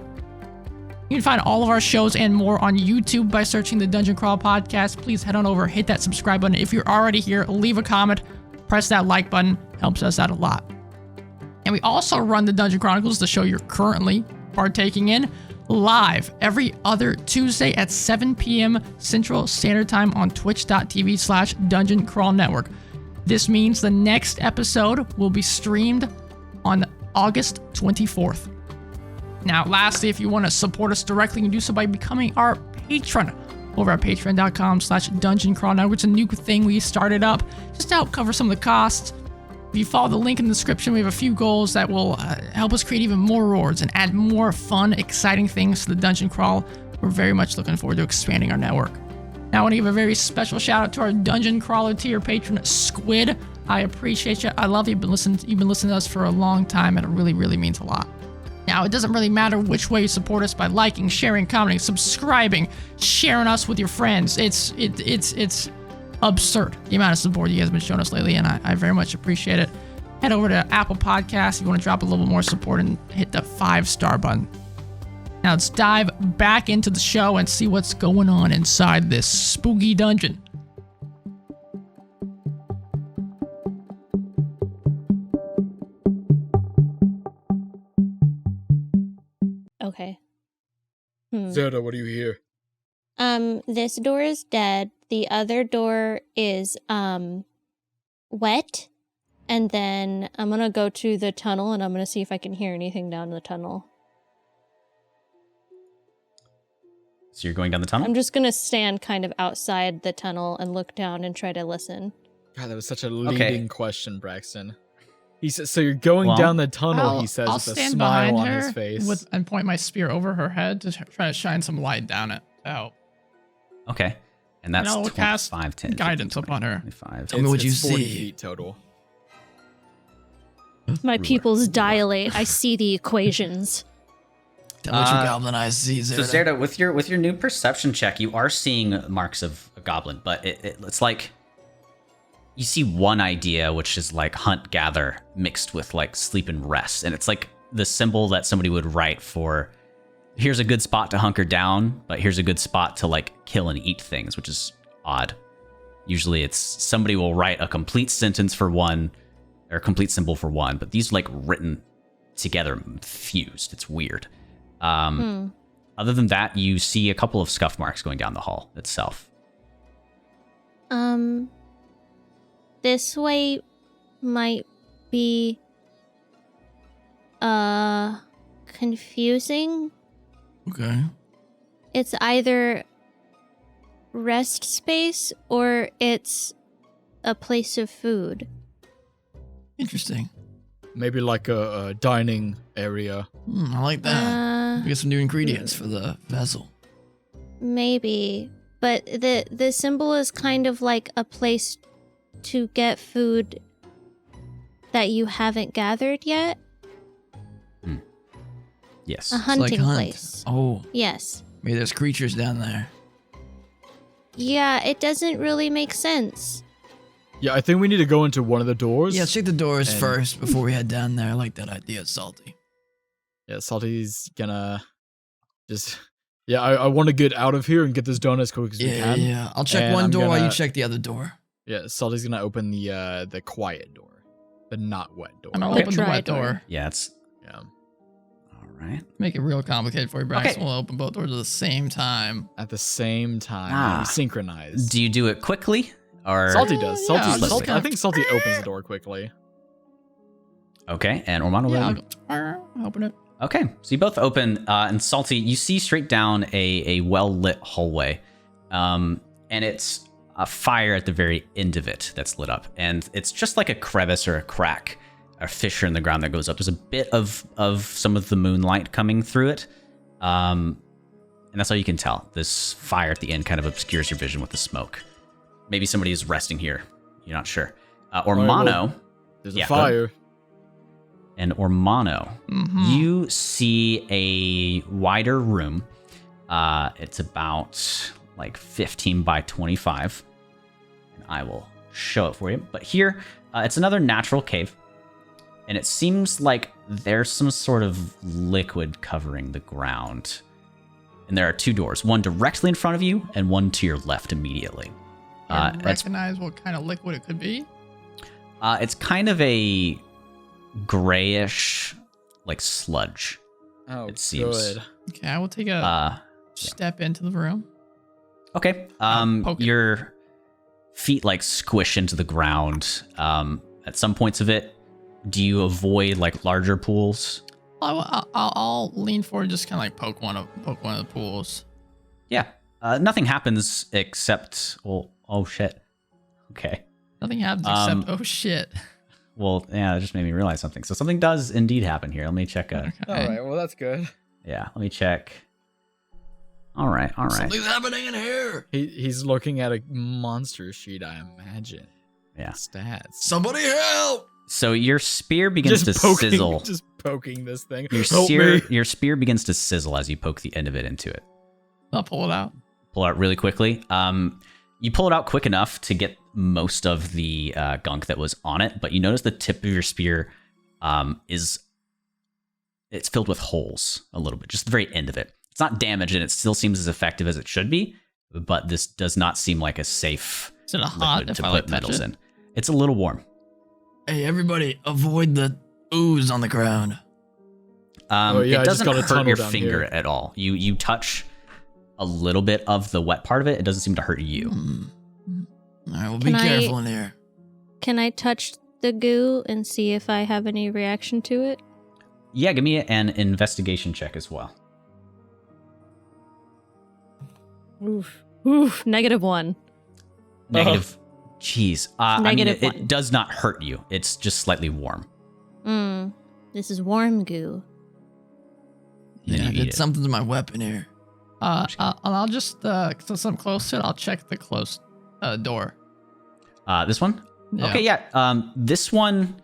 You can find all of our shows and more on YouTube by searching the Dungeon Crawl Podcast. Please head on over, hit that subscribe button. If you're already here, leave a comment, press that like button. Helps us out a lot. And we also run the Dungeon Chronicles, the show you're currently partaking in, live every other Tuesday at 7 p.m. Central Standard Time on twitch.tv/Dungeon Crawl Network. This means the next episode will be streamed on August 24th. Now, lastly, if you want to support us directly, you can do so by becoming our patron over at patreon.com/Dungeon Crawl Network. It's a new thing we started up just to help cover some of the costs. If you follow the link in the description, we have a few goals that will help us create even more rewards and add more fun, exciting things to the Dungeon Crawl. We're very much looking forward to expanding our network. Now, I want to give a very special shout out to our Dungeon Crawler tier patron, Squid. I appreciate you. I love you. You've been listening to us for a long time, and it really, really means a lot. Now, it doesn't really matter which way you support us, by liking, sharing, commenting, subscribing, sharing us with your friends. It's absurd, the amount of support you guys have been showing us lately, and I very much appreciate it. Head over to Apple Podcasts if you want to drop a little bit more support and hit the 5-star button. Now let's dive back into the show and see what's going on inside this spooky dungeon. Okay. Zelda, what do you hear? This door is dead. The other door is wet. And then I'm gonna go to the tunnel and I'm gonna see if I can hear anything down the tunnel. So you're going down the tunnel? I'm just gonna stand kind of outside the tunnel and look down and try to listen. God, that was such a leading question, Braxton. He says, so you're going down the tunnel, he says, I'll with a stand smile behind on her his face. and point my spear over her head to try to shine some light down it to help. Okay. And that's I'll cast 25, 10, guidance 15, upon her. 25. Tell me what you it's 40 see. feet total. My pupils dilate. I see the equations. Tell me what your goblin eyes see, So Zerda. Zerda, with your new perception check, you are seeing marks of a goblin, but it's like you see one idea, which is like hunt gather mixed with like sleep and rest, and it's like the symbol that somebody would write for. Here's a good spot to hunker down, but here's a good spot to like kill and eat things, which is odd. Usually, it's somebody will write a complete sentence for one, or a complete symbol for one, but these are like written together, fused. It's weird. Other than that, you see a couple of scuff marks going down the hall itself. This way might be confusing. Okay. It's either rest space or it's a place of food. Interesting. Maybe like a dining area. I like that. We get some new ingredients for the vessel. Maybe, but the symbol is kind of like a place to get food that you haven't gathered yet. Yes. A hunting hunt. place. Oh, Yes. maybe there's creatures down there. Yeah, it doesn't really make sense. Yeah, I think we need to go into one of the doors. Yeah, let's check the doors And- first before we head down there. I like that idea, Salty. Yeah, Salty's gonna just... Yeah, I want to get out of here and get this done as quick as we Yeah, can. yeah. I'll check And one I'm door while you gonna- check the other door. Yeah, Salty's gonna open the quiet door. The not wet door. And I'll The open the dry wet door. door. Yeah, it's Yeah. all right. Make it real complicated for you, Brax. Okay. We'll open both doors at the same time. At the same time. Ah. Synchronized. Do you do it quickly or Salty does. Yeah, Salty, just Salty, kinda- I think Salty opens the door quickly. Okay, and Ormano, Yeah, will I'll open it. Okay, so you both open, and Salty, you see straight down a well-lit hallway, and it's a fire at the very end of it that's lit up, and it's just like a crevice or a crack, a fissure in the ground that goes up. There's a bit of some of the moonlight coming through it, and that's all you can tell. This fire at the end kind of obscures your vision with the smoke. Maybe somebody is resting here. You're not sure. Ormano, There's Yeah, a go ahead. fire. and Ormano, Mhm. you see a wider room. It's about like 15 by 25. And I will show it for you. But here, it's another natural cave. And it seems like there's some sort of liquid covering the ground. And there are two doors, one directly in front of you and one to your left immediately. I It's recognize what kind of liquid it could be. it's kind of a grayish, like sludge. Oh, It seems. good. Okay, I will take a step into the room. Okay. Poke it. Your feet like squish into the ground. At some points of it, do you avoid like larger pools? I'll lean forward, and just kind of like poke one of the pools. Yeah. Nothing happens except, well, oh shit. Okay. Nothing happens Um, except oh shit. Well, yeah, that just made me realize something. So something does indeed happen here. Let me check. Okay. All right, well, that's good. Yeah, let me check. All right. Something's happening in here. He's looking at a monster sheet, I imagine. Yeah. Stats. Somebody help! So your spear begins to sizzle. Just poking this thing. Your Help me. spear begins to sizzle as you poke the end of it into it. I'll pull it out. Pull it out really quickly. You pull it out quick enough to get most of the gunk that was on it, but you notice the tip of your spear it's filled with holes a little bit, just the very end of it. It's not damaged and it still seems as effective as it should be, but this does not seem like a safe Is it a hot liquid if to I put like touch metals it? in. It's a little warm. Hey, everybody, avoid the ooze on the ground. Oh, yeah, I It just doesn't got a hurt tunnel your down finger here. at all. You touch a little bit of the wet part of it. It doesn't seem to hurt you. All right, well, be Can I- careful in here. Can I touch the goo and see if I have any reaction to it? Yeah, give me an investigation check as well. Oof. -1. Negative. Jeez. Negative it one. does not hurt you. It's just slightly warm. This is warm goo. Then Yeah, I you eat did it. something to my weapon here. I'll just since I'm close to it, I'll check the closed door. This one? Yeah. Okay, yeah. This one,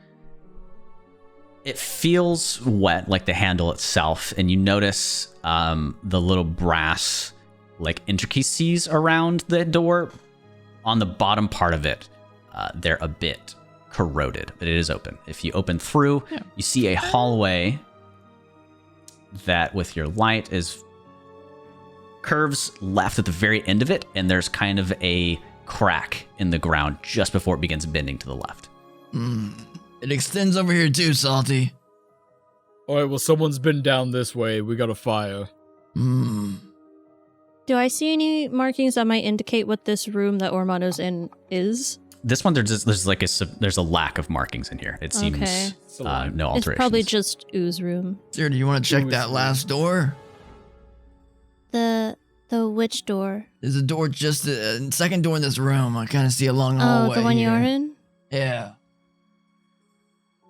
it feels wet, like the handle itself, and you notice the little brass, like intricacies around the door. On the bottom part of it, they're a bit corroded, but it is open. If you open through, you see a hallway that, with your light, is curves left at the very end of it, and there's kind of a crack in the ground just before it begins bending to the left. It extends over here too, Salty. All right, well, someone's been down this way. We got a fire. Do I see any markings that might indicate what this room that Ormando's in is? This one, there's a lack of markings in here. It seems Okay. no alterations. It's probably just Ooze room. Sir, do you want to check that last door? The which door? There's a door just the second door in this room. I kind of see a long hallway. Oh, the one here. you're in? Yeah.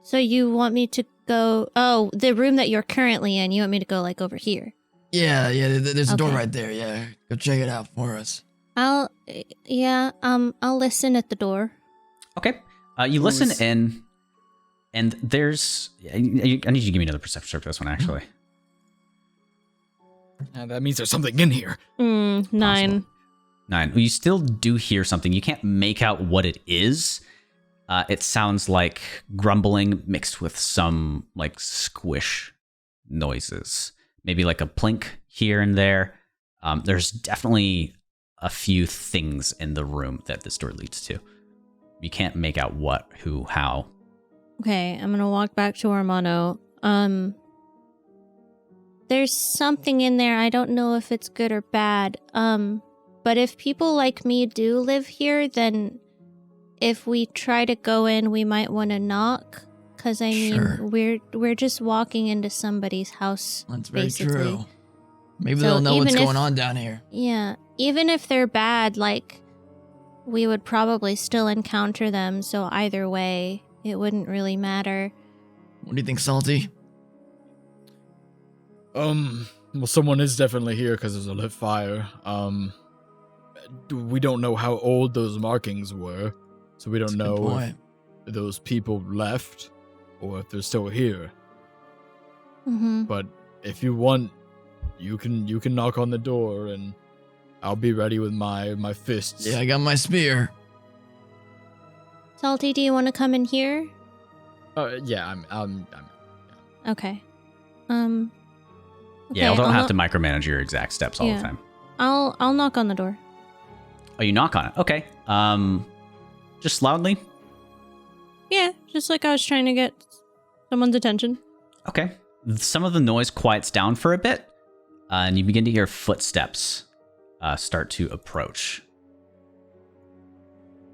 So you want me to go... Oh, the room that you're currently in, you want me to go, like, over here? Yeah. There's a door Okay. right there. Yeah. Go check it out for us. I'll listen at the door. Okay. You listen in, and there's... I need you to give me another perception check for this one, actually. That means there's something in here. 9. 9. Well, you still do hear something. You can't make out what it is. It sounds like grumbling mixed with some, like, squish noises. Maybe like a plink here and there. There's definitely a few things in the room that this door leads to. You can't make out what, who, how. Okay, I'm gonna walk back to Armano. There's something in there. I don't know if it's good or bad. But if people like me do live here, then if we try to go in, we might want to knock. Cause I mean, Sure. we're just walking into somebody's house. That's very basically. true. Maybe So they'll know what's even if- going on down here. Yeah, even if they're bad, like, we would probably still encounter them. So either way, it wouldn't really matter. What do you think, Salty? Well, someone is definitely here because there's a lit fire. We don't know how old those markings were, so we don't That's a good know point. if those people left or if they're still here. Mm-hmm. But if you want, you can knock on the door, and I'll be ready with my fists. Yeah, I got my spear. Salty, do you want to come in here? Yeah, I'm Okay. Yeah, okay, don't I'll have to micromanage your exact steps all Yeah. the time. I'll knock on the door. Oh, you knock on it. Okay. Just loudly. Yeah, just like I was trying to get someone's attention. Okay. Some of the noise quiets down for a bit, and you begin to hear footsteps start to approach.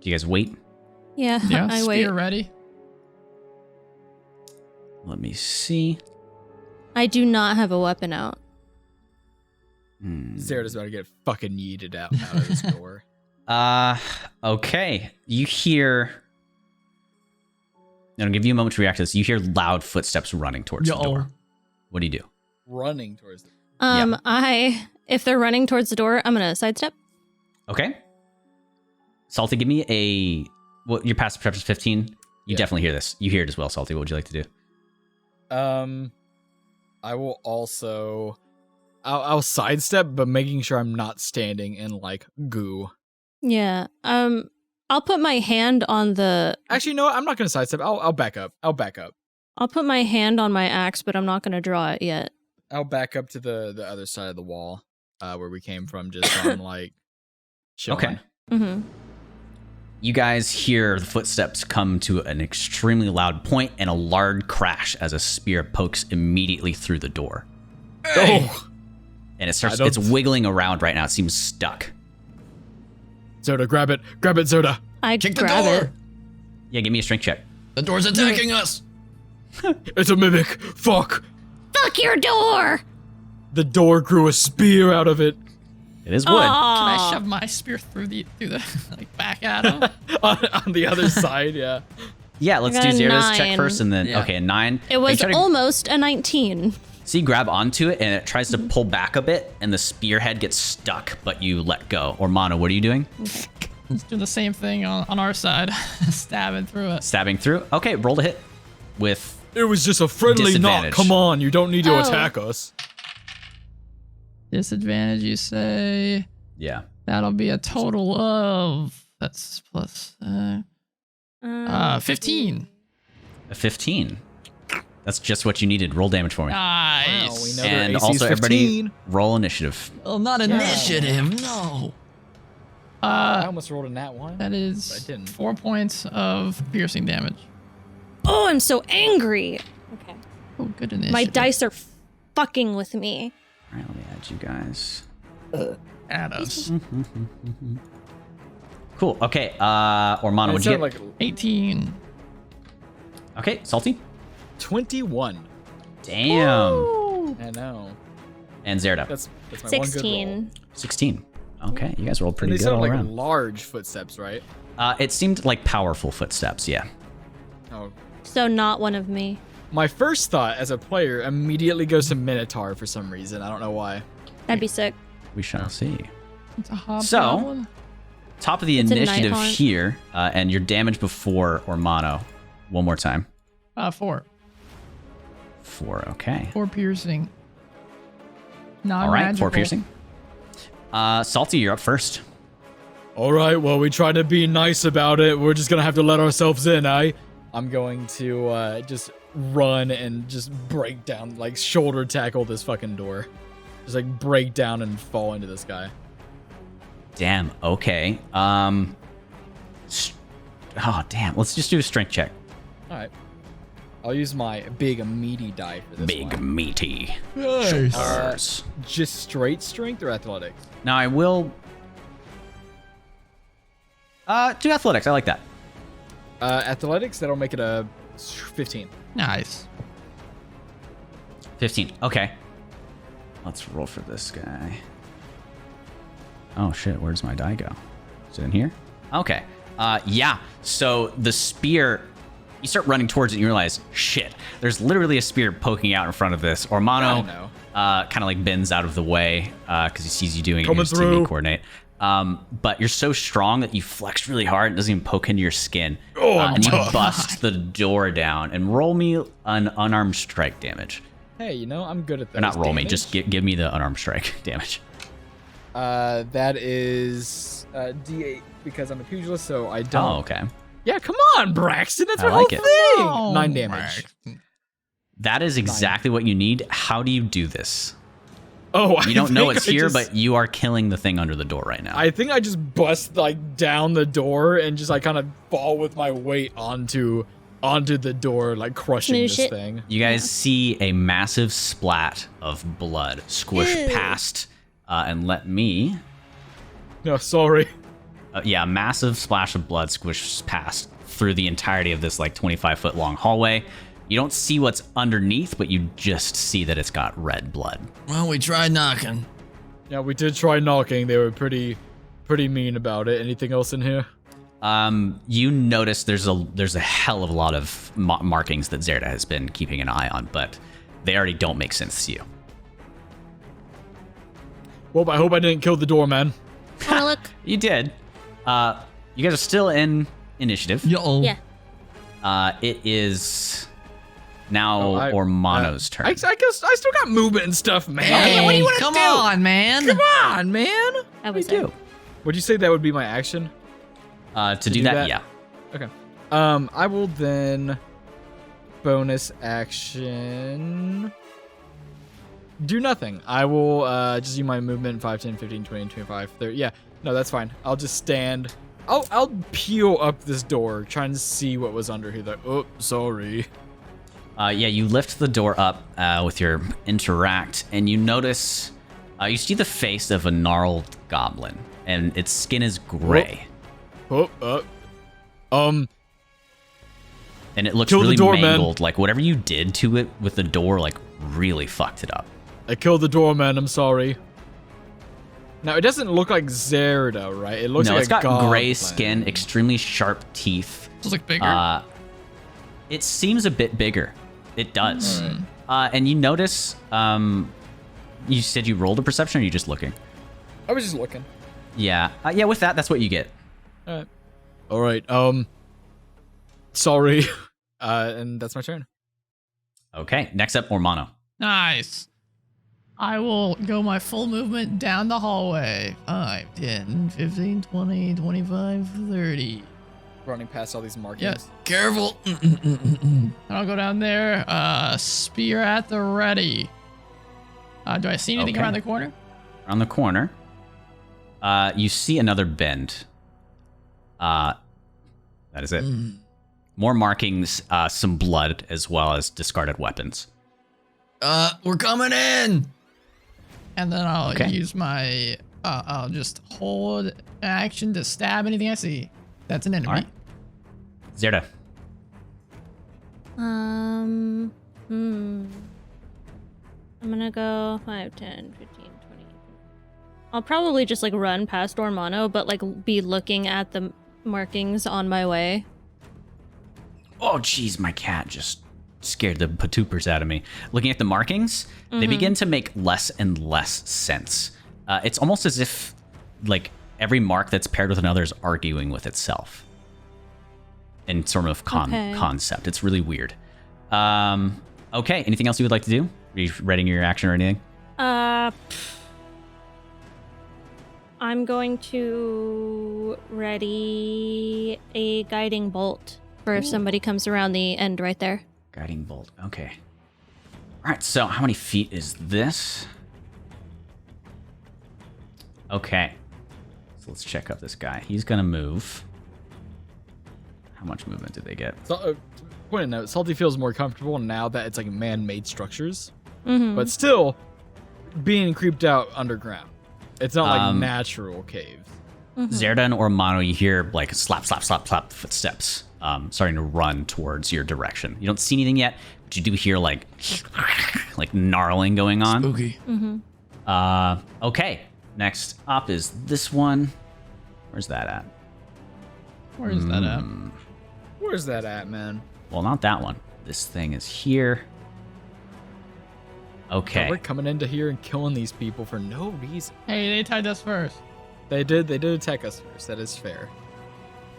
Do you guys wait? Yeah, Yeah, I spear wait. ready. Let me see. I do not have a weapon out. Sarah's about to get fucking yeeted out of this door. Okay. You hear... I'll give you a moment to react to this. You hear loud footsteps running towards the door. What do you do? Running towards the If they're running towards the door, I'm gonna sidestep. Okay. Salty, give me a... Well, your passive perception is 15. You Yeah. definitely hear this. You hear it as well, Salty. What would you like to do? I will also... I'll sidestep, but making sure I'm not standing in, like, goo. Yeah. I'll put my hand on the. Actually, no, I'm not going to sidestep. I'll back up. I'll put my hand on my axe, but I'm not gonna draw it yet. I'll back up to the other side of the wall, where we came from, just so I'm, like, chilling. Okay. Mm-hmm. You guys hear the footsteps come to an extremely loud point and a loud crash as a spear pokes immediately through the door. Oh! And it starts, I don't- it's wiggling around right now. It seems stuck. Zoda, grab it, Zoda. I Kick the grab door. it. Yeah, give me a strength check. The door's attacking us. It's a mimic. Fuck. Fuck your door! The door grew a spear out of it. It is wood. Can I shove my spear through the like back at him? on the other side, yeah. Yeah, let's I do got a Zera's check 9. first, and then Yeah. okay, 9. It was You try to- almost a 19. So you grab onto it, and it tries to pull back a bit, and the spearhead gets stuck, but you let go. Or Mono, what are you doing? Let's do the same thing on our side. Stabbing through it. Stabbing through. Okay, roll to hit with. It was just a friendly knock. Disadvantage. Come on, you don't need to Oh. attack us. Disadvantage, you say? Yeah. That'll be a total of that's plus 15. A 15. That's just what you needed. Roll damage for me. Nice. Wow, we know their And AC is also, everybody, 15. roll initiative. Well, not initiative. No. I almost rolled a nat 1. That But I is didn't. 4 points of piercing damage. Oh, I'm so angry. Okay. Oh, good initiative. My dice are fucking with me. All right, let me add you guys. Add us. Cool. Okay. Ormano, It what'd you sounded get? like 18. Okay, Salty. 21. Damn. I know. And Zerda. That's my one good roll. 16. 16. Okay, you guys rolled And pretty they good sound all like around. large footsteps, right? It seemed like powerful footsteps. Yeah. Oh. So not one of me. My first thought as a player immediately goes to Minotaur for some reason. I don't know why. That'd be sick. We shall see. It's a hobgoblin. So, top of the It's a initiative Nighthaunt. here, and your damage before Ormano. One more time. 4. 4. Okay. 4 piercing. All right. 4 Non-magical. piercing. Salty, you're up first. All right, well, we try to be nice about it. We're just going to have to let ourselves in, eh? I'm going to just run and just break down, like shoulder tackle this fucking door. Just like break down and fall into this guy. Damn. Okay. Oh damn. Let's just do a strength check. All right. I'll use my big meaty die for this Big one. meaty. Nice. Shoulders. Just straight strength or athletics? Now I will. Do athletics. I like that. Athletics, that'll make it a 15. Nice. 15. Okay. Let's roll for this guy. Oh shit, where's my die go? Is it in here? Okay. Yeah. So the spear, you start running towards it and you realize, shit, there's literally a spear poking out in front of this. Ormano I know. kind of like bends out of the way because he sees you doing it and Coming his teammate through. coordinate. But you're so strong that you flex really hard and it doesn't even poke into your skin. Oh, I'm and you tough. bust the door down and roll me an unarmed strike damage. Hey, you know, I'm good at that. Or not roll me, just give me the unarmed strike damage. That is D8 because I'm a pugilist, so I don't. Oh, okay. Yeah, come on, Braxton. That's I our like whole it. thing. Oh, 9 damage. That is exactly what you need. How do you do this? Oh, You don't know it's here, just, but you are killing the thing under the door right now. I think I just bust like down the door and just like kind of fall with my weight onto the door, like crushing Smoosh this it. thing. You guys see a massive splat of blood squish Ew. past, and let me. No, sorry. Yeah, a massive splash of blood squishes past through the entirety of this like 25-foot long hallway. You don't see what's underneath, but you just see that it's got red blood. Well, we tried knocking. Yeah, we did try knocking. They were pretty mean about it. Anything else in here? You notice there's a hell of a lot of markings that Zerda has been keeping an eye on, but they already don't make sense to you. Well, I hope I didn't kill the doorman. Wanna look? You did. You guys are still in initiative. Yo. Yeah. It is now Oh, Ormano's turn. I guess I still got movement and stuff, man. Hey, What do you want to come do? on, man. Come on, man. That was do. it. Would you say that would be my action? To do do that, that? yeah. Okay. I will then bonus action. Do nothing. I will just use my movement 5, 10, 15, 20, 25, 30. Yeah, no, that's fine. I'll just stand. I'll peel up this door, trying to see what was under here. Oh, sorry. Yeah, you lift the door up with your interact, and you notice you see the face of a gnarled goblin, and its skin is gray, And and it looks Kill the really door, man. mangled. Like whatever you did to it with the door, like really fucked it up. I killed the doorman. I'm sorry. Now it doesn't look like Zerda, right? It looks No, like it's got a goblin. gray skin, extremely sharp teeth. It's like bigger. It seems a bit bigger. It does. And you notice, you said you rolled a perception, or are you just looking? I was just looking. Yeah. Yeah, with that, that's what you get. All right. Sorry. And that's my turn. Okay, next up, Ormano. Nice. I will go my full movement down the hallway. 5, 10, 15, 20, 25, 30. Running past all these markings. Yes. Careful. And I'll go down there. Spear at the ready. Do I see anything Okay. around the corner? Around the corner, you see another bend. That is it. More markings, some blood, as well as discarded weapons. We're coming in. And then I'll Okay. use my. I'll just hold action to stab anything I see. That's an enemy. All right. Zerda. I'm gonna go 5, 10, 15, 20. I'll probably just like run past Ormano, but like be looking at the markings on my way. Oh, jeez, my cat just scared the patoopers out of me. Looking at the markings, they begin to make less and less sense. It's almost as if, like, every mark that's paired with another is arguing with itself in sort of concept. It's really weird. Okay, anything else you would like to do? Are you readying your action or anything? I'm going to ready a guiding bolt for if somebody comes around the end right there. Guiding bolt. Okay. All right. So, how many feet is this? Okay. So let's check out this guy. He's gonna move. How much movement did they get? So, point of note, Salty feels more comfortable now that it's like man-made structures, but still being creeped out underground. It's not like natural caves. Zerda and Ormano, you hear like slap, slap, slap, slap footsteps starting to run towards your direction. You don't see anything yet, but you do hear like gnarling going on. Spooky. Okay. Next up is this one. Where's that at? Where is that at? Where's that at, man? Well, not that one. This thing is here. Okay. We're coming into here and killing these people for no reason. Hey, they tied us first. They did attack us first. That is fair.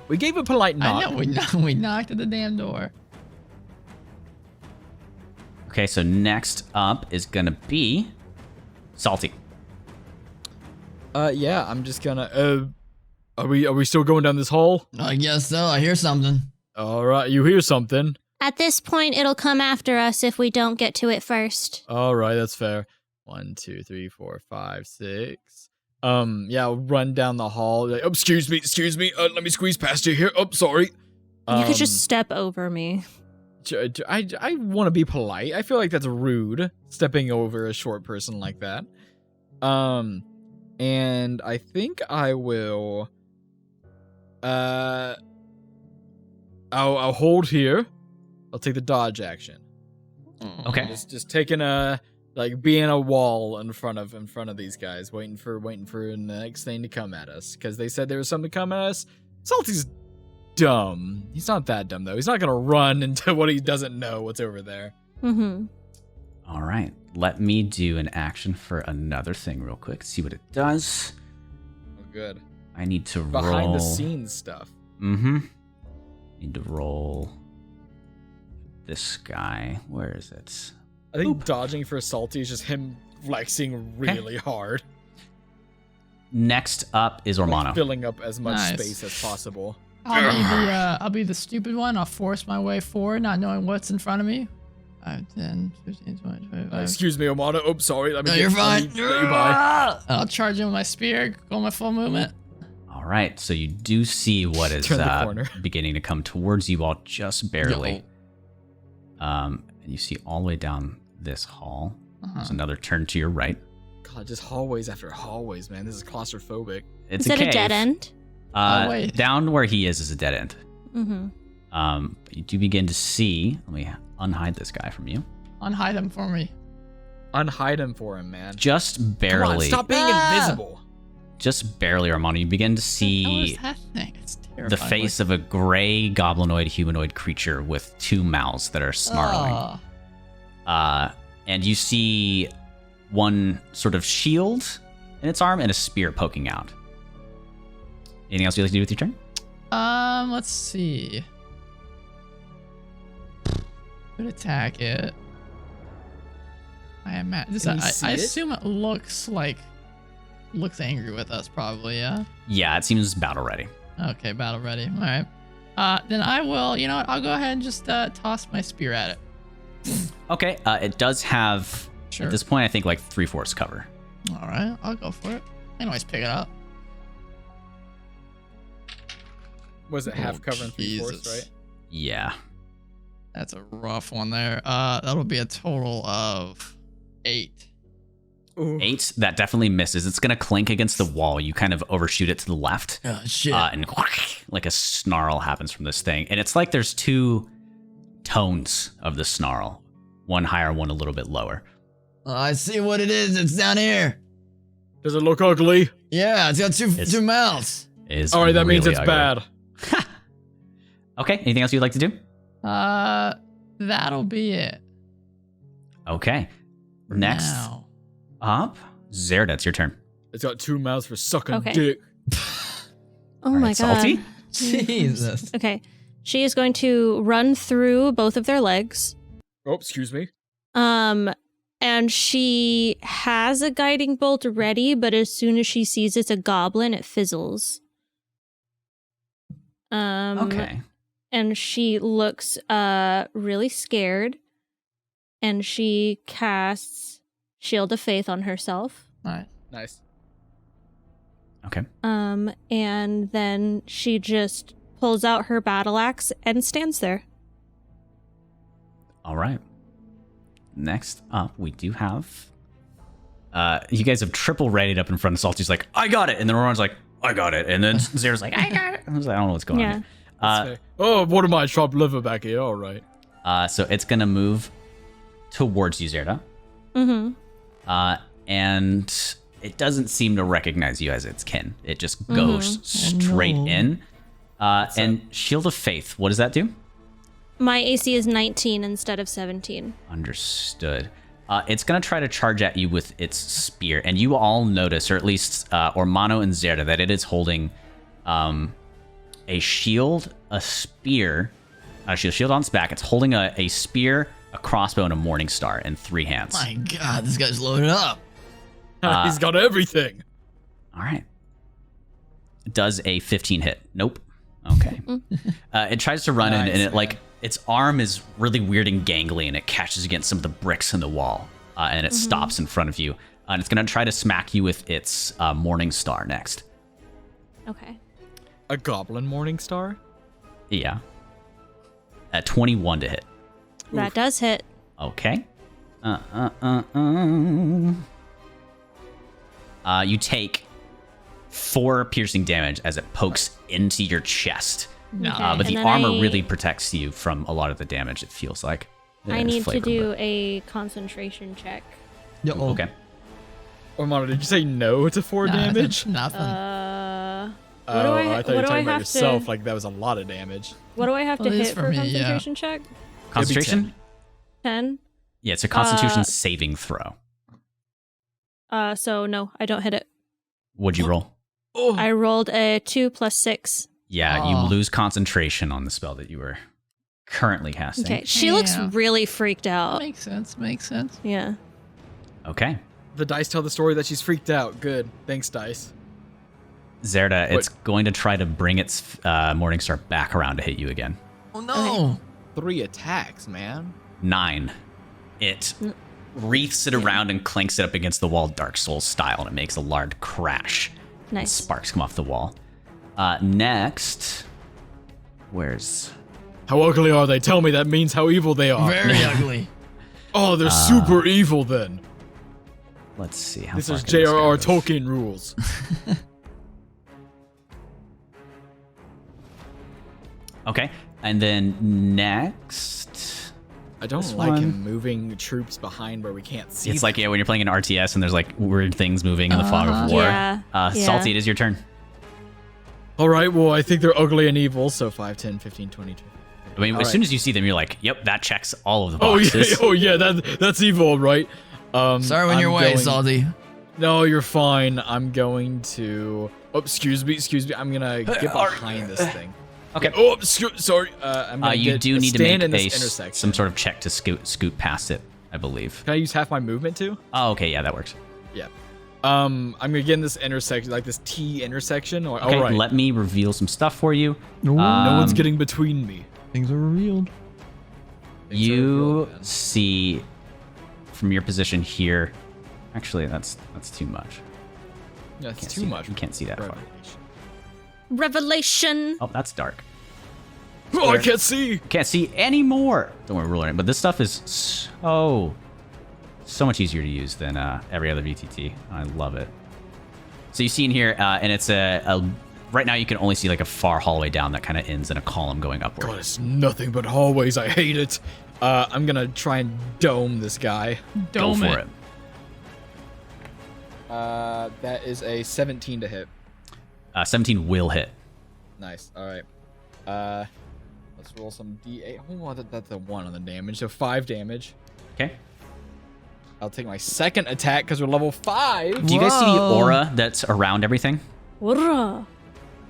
We gave a polite nod. I know, we knocked at the damn door. Okay, so next up is gonna be Salty. Yeah, I'm just gonna. Are we still going down this hall? I guess so. I hear something. All right, you hear something. At this point, it'll come after us if we don't get to it first. All right, that's fair. 1, 2, 3, 4, 5, 6. Yeah, I'll run down the hall. Like, oh, excuse me. Let me squeeze past you here. Oh, sorry. You could just step over me. I want to be polite. I feel like that's rude, stepping over a short person like that. And I think I will. I'll hold here. I'll take the dodge action. Okay. Just taking being a wall in front of these guys, waiting for the next thing to come at us, because they said there was something to come at us. Salty's dumb. He's not that dumb though. He's not gonna run into what he doesn't know what's over there. All right. Let me do an action for another thing real quick. See what it does. Oh, good. I need to roll Behind the scenes stuff. Need to roll this guy. Where is it? I think dodging for Salty is just him flexing really hard. Next up is Ormano. Like filling up as much Nice. space as possible. I'll be the stupid one. I'll force my way forward, not knowing what's in front of me. 5, 10, 15, 20, 25. Excuse me, Omano. Oh, sorry. Let me No, you're fine. let you by. I'll charge in with my spear, go my full movement. All right. So you do see what is Turn the corner. beginning to come towards you all just barely. Yo. And you see all the way down this hall. There's another turn to your right. God, just hallways after hallways, man. This is claustrophobic. It's Is a it cave. a dead end? Wait. Down where he is a dead end. But you do begin to see. Let me unhide this guy from you. Unhide him for me. Unhide him for him, man. Just Come barely. on, stop being invisible. just barely, Armando, you begin to What see is that thing? It's terrifying. the face of a gray goblinoid humanoid creature with 2 mouths that are snarling. And you see one sort of shield in its arm and a spear poking out. Anything else you'd like to do with your turn? Let's see. Could attack it. I imagine. Can you see I it? assume it looks angry with us, probably. Yeah. Yeah, it seems battle ready. Okay, battle ready. All right. Then I will. You know what? I'll go ahead and just toss my spear at it. Okay, it does have, Sure. at this point, I think like 3/4 cover. All right, I'll go for it. I can always pick it up. Was it half cover and 3/4, Jesus. right? Yeah. That's a rough one there. That'll be a total of 8. Ooh. 8, that definitely misses. It's going to clink against the wall. You kind of overshoot it to the left. Oh, shit. And like a snarl happens from this thing. And it's like there's 2 tones of the snarl. One higher, one a little bit lower. Oh, I see what it is. It's down here. Does it look ugly? Yeah, it's got two mouths. It is All right, that means really it's ugly. bad. Okay, anything else you'd like to do? That'll be it. Okay. Next Now. up, Zerda, it's your turn. It's got 2 mouths for sucking Okay. dick. Oh All my right, god. Salty? Jesus. Okay. She is going to run through both of their legs. Oh, excuse me. And she has a guiding bolt ready, but as soon as she sees it's a goblin, it fizzles. Okay. And she looks really scared. And she casts Shield of Faith on herself. All right. Nice. Okay. And then she just pulls out her battle axe and stands there. All right. Next up, we do have. You guys have triple readied up in front of Salty's like, I got it. And then Roran's like, I got it. And then Zera's like, I got it. I was like, I don't know what's going on. Yeah. here. Oh, what am I? Chopped liver back here. All right. So it's going to move towards you, Zerda. Mm-hmm. And it doesn't seem to recognize you as its kin. It just goes straight no. in. And Shield of Faith, what does that do? My AC is 19 instead of 17. Understood. It's going to try to charge at you with its spear. And you all notice, or at least Ormano and Zerda, that it is holding a shield, a spear, a shield on its back. It's holding a spear, a crossbow, and a morning star in 3 hands. My God, this guy's loaded up. He's got everything. All right. Does a 15 hit? Nope. Okay. It tries to run in, and it like its arm is really weird and gangly, and it catches against some of the bricks in the wall, and it stops in front of you. And it's gonna try to smack you with its morning star next. Okay. A goblin morning star? Yeah. At 21 to hit. That does hit. Okay. You take 4 piercing damage as it pokes into your chest. Okay, But the and then armor I- really protects you from a lot of the damage, it feels like. I It's need to flavor, do but- a concentration check. Okay. Ormano, did you say no to 4 Nah, damage? Nothing. What Oh, do I, I thought you what were do I talking about have yourself. to? Like that was a lot of damage. What do I have Well, to it is hit for for a me, yeah. concentration check? Concentration? 10. Yeah, it's a constitution saving throw. So no, I don't hit it. What'd you roll? Oh, I rolled a 2 plus 6. Yeah, Aw. you lose concentration on the spell that you were currently casting. Okay, she looks Yeah. really freaked out. Makes sense. Makes sense. Yeah. Okay. the dice tell the story that she's freaked out. Good. Thanks, dice. Zerda, it's going to try to bring its Morningstar back around to hit you again. Oh no. 3 attacks, man. 9. It wreaths it around and clanks it up against the wall Dark Souls style, and it makes a loud crash. And Nice. sparks come off the wall. Next, where's... How ugly are they? Tell me that means how evil they are. Very ugly. Oh, they're super evil then. Let's see. How This far is can guy J.R.R. move? Tolkien rules. Okay, and then next, I don't This like one. him moving troops behind where we can't see. It's like, yeah, when you're playing an RTS and there's like weird things moving in the fog of war. Yeah, yeah. Salty, it is your turn. All right, well, I think they're ugly and evil, so 5, 10, 15, 20. I mean, All as right. soon as you see them, you're like, yep, that checks all of the Oh boxes. yeah, that's evil, right? Sorry when you're away, Salty. No, you're fine. I'm going to. Oh, excuse me. I'm gonna get behind this thing. Okay. Oh, sorry. I'm gonna You do need to stand make in this intersection. some sort of check to scoot past it, I believe. Can I use half my movement too? Oh, okay, yeah, that works. Yeah. I'm gonna get in this intersection, like this T intersection. Okay, all right. let me reveal some stuff for you. no one's getting between me. Things are revealed. You see from your position here. Actually, that's too much. Yeah, it's Can't too see much. that. You can't see that far. Revelation. Revelation. Oh, that's dark. Oh, I can't see. Can't see anymore. Don't worry, ruler. But this stuff is so much easier to use than every other VTT. I love it. So you see in here, and it's a right now you can only see like a far hallway down that kind of ends in a column going upward. God, it's nothing but hallways. I hate it. I'm gonna try and dome this guy. Go for it. That is a 17 to hit. 17 will hit. Nice. All right. Let's roll some D8. Oh, that's a 1 on the damage, so 5 damage. Okay. I'll take my second attack because we're level 5. Do you guys see the Whoa. aura that's around everything? Whoa.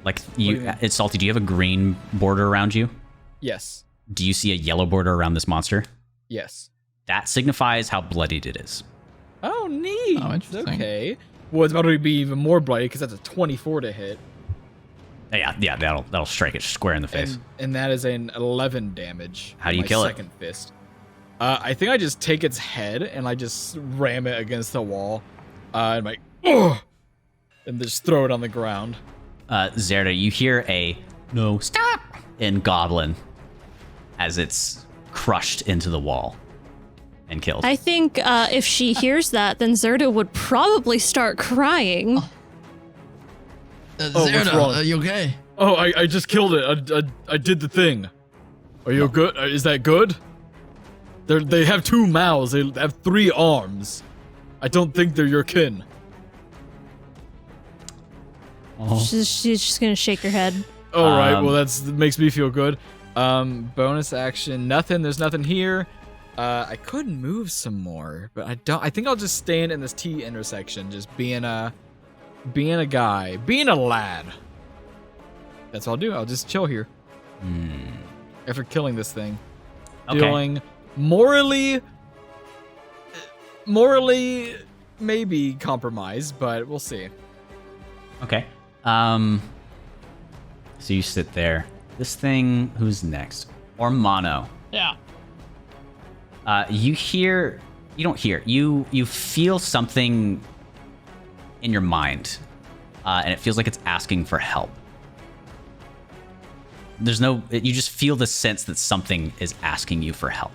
Like do you you, mean? it's Salty. Do you have a green border around you? Yes. Do you see a yellow border around this monster? Yes. That signifies how bloodied it is. Oh, neat. Oh, interesting. Okay. Well, it's about to be even more bloody because that's a 24 to hit. Yeah, that'll strike it square in the face. And that is an 11 damage. How do you with my kill it? second fist. I think I just take its head and I just ram it against the wall. And like, ugh, and just throw it on the ground. Zerda, you hear a no stop in Goblin as it's crushed into the wall and killed. I think if she hears that, then Zerda would probably start crying. what's Zerda, wrong? are you okay? Oh, I just killed it. I did the thing. Are you good? Is that good? They have 2 mouths. They have 3 arms. I don't think they're your kin. She's just gonna shake her head. All right. Well, that makes me feel good. Bonus action. Nothing. There's nothing here. I could move some more, but I don't. I think I'll just stand in this T intersection, just being a guy, being a lad. That's what I'll do. I'll just chill here. After killing this thing. Okay. Feeling morally maybe compromised, but we'll see. Okay. So you sit there. This thing, who's next? Ormano. Yeah. You don't hear. You feel something in your mind, and it feels like it's asking for help. You just feel the sense that something is asking you for help.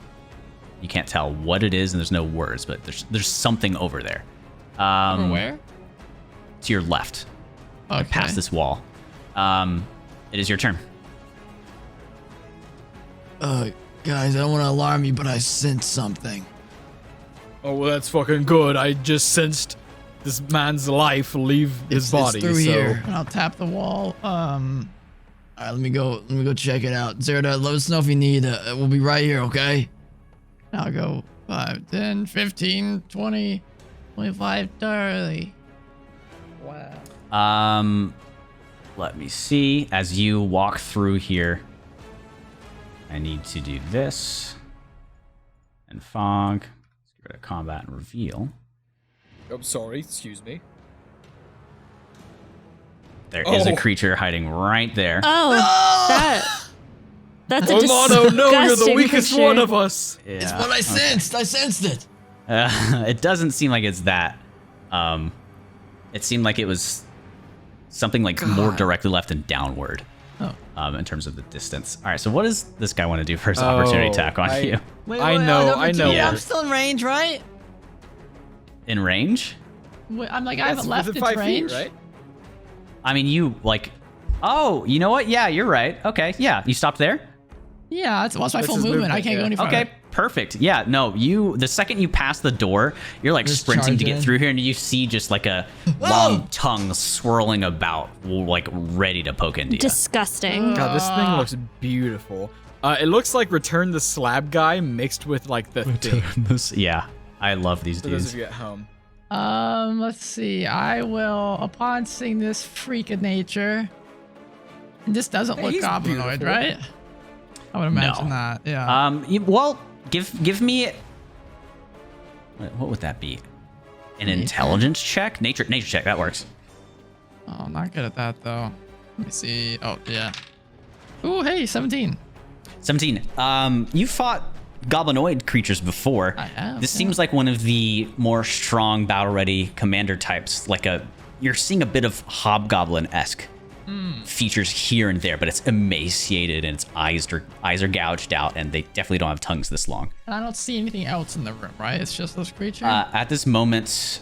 You can't tell what it is, and there's no words, but there's something over there. Over where? To your left, Okay. past this wall. It is your turn. Guys, I don't want to alarm you, but I sensed something. Oh, well, that's fucking good. I just sensed this man's life leave his body. It's through so. here. And I'll tap the wall. All right, let me go check it out. Zerda, let us know if you need. We'll be right here, okay? I'll go 5, 10, 15, 20, 25, 30. Wow. Let me see. As you walk through here, I need to do this. And fog. Let's get rid of combat and reveal. I'm sorry, excuse me. There is a Oh. creature hiding right there. That's a Ormano, no, you're the disgusting weakest picture. one of us. Yeah. It's what I sensed. I sensed it. It doesn't seem like it's that. It seemed like it was something like more directly left and downward. In terms of the distance. All right, so what does this guy want to do for his opportunity attack on you? I know. Yeah. I'm still in range, right? In range? Wait, I'm like, I haven't left within its 5 range. feet, right? I mean, you like. Oh, you know what? Yeah, you're right. Okay, yeah, you stopped there. Yeah, that's my That's full his movement. I movement, can't go yeah. any further. Okay, Perfect. Yeah, no, the second you pass the door, you're like Just sprinting to charge get in. through here, and you see just like a long tongue swirling about, like ready to poke into you. Disgusting. God, this thing looks beautiful. It looks like Return the Slab guy mixed with like the thing. Yeah, I love these For those dudes. of you at home. Let's see. I will, upon seeing this freak of nature, and this doesn't look he's goblinoid, beautiful. right? I would imagine that. Yeah. Well, give me. What would that be? An intelligence check? Nature check. That works. Oh, I'm not good at that though. Let me see. Oh, yeah. Ooh, hey, 17. 17. You fought goblinoid creatures before. I have, This yeah. seems like one of the more strong, battle-ready commander types. You're seeing a bit of hobgoblin-esque features here and there, but it's emaciated and its eyes are gouged out, and they definitely don't have tongues this long. And I don't see anything else in the room, right? It's just this creature. At this moment,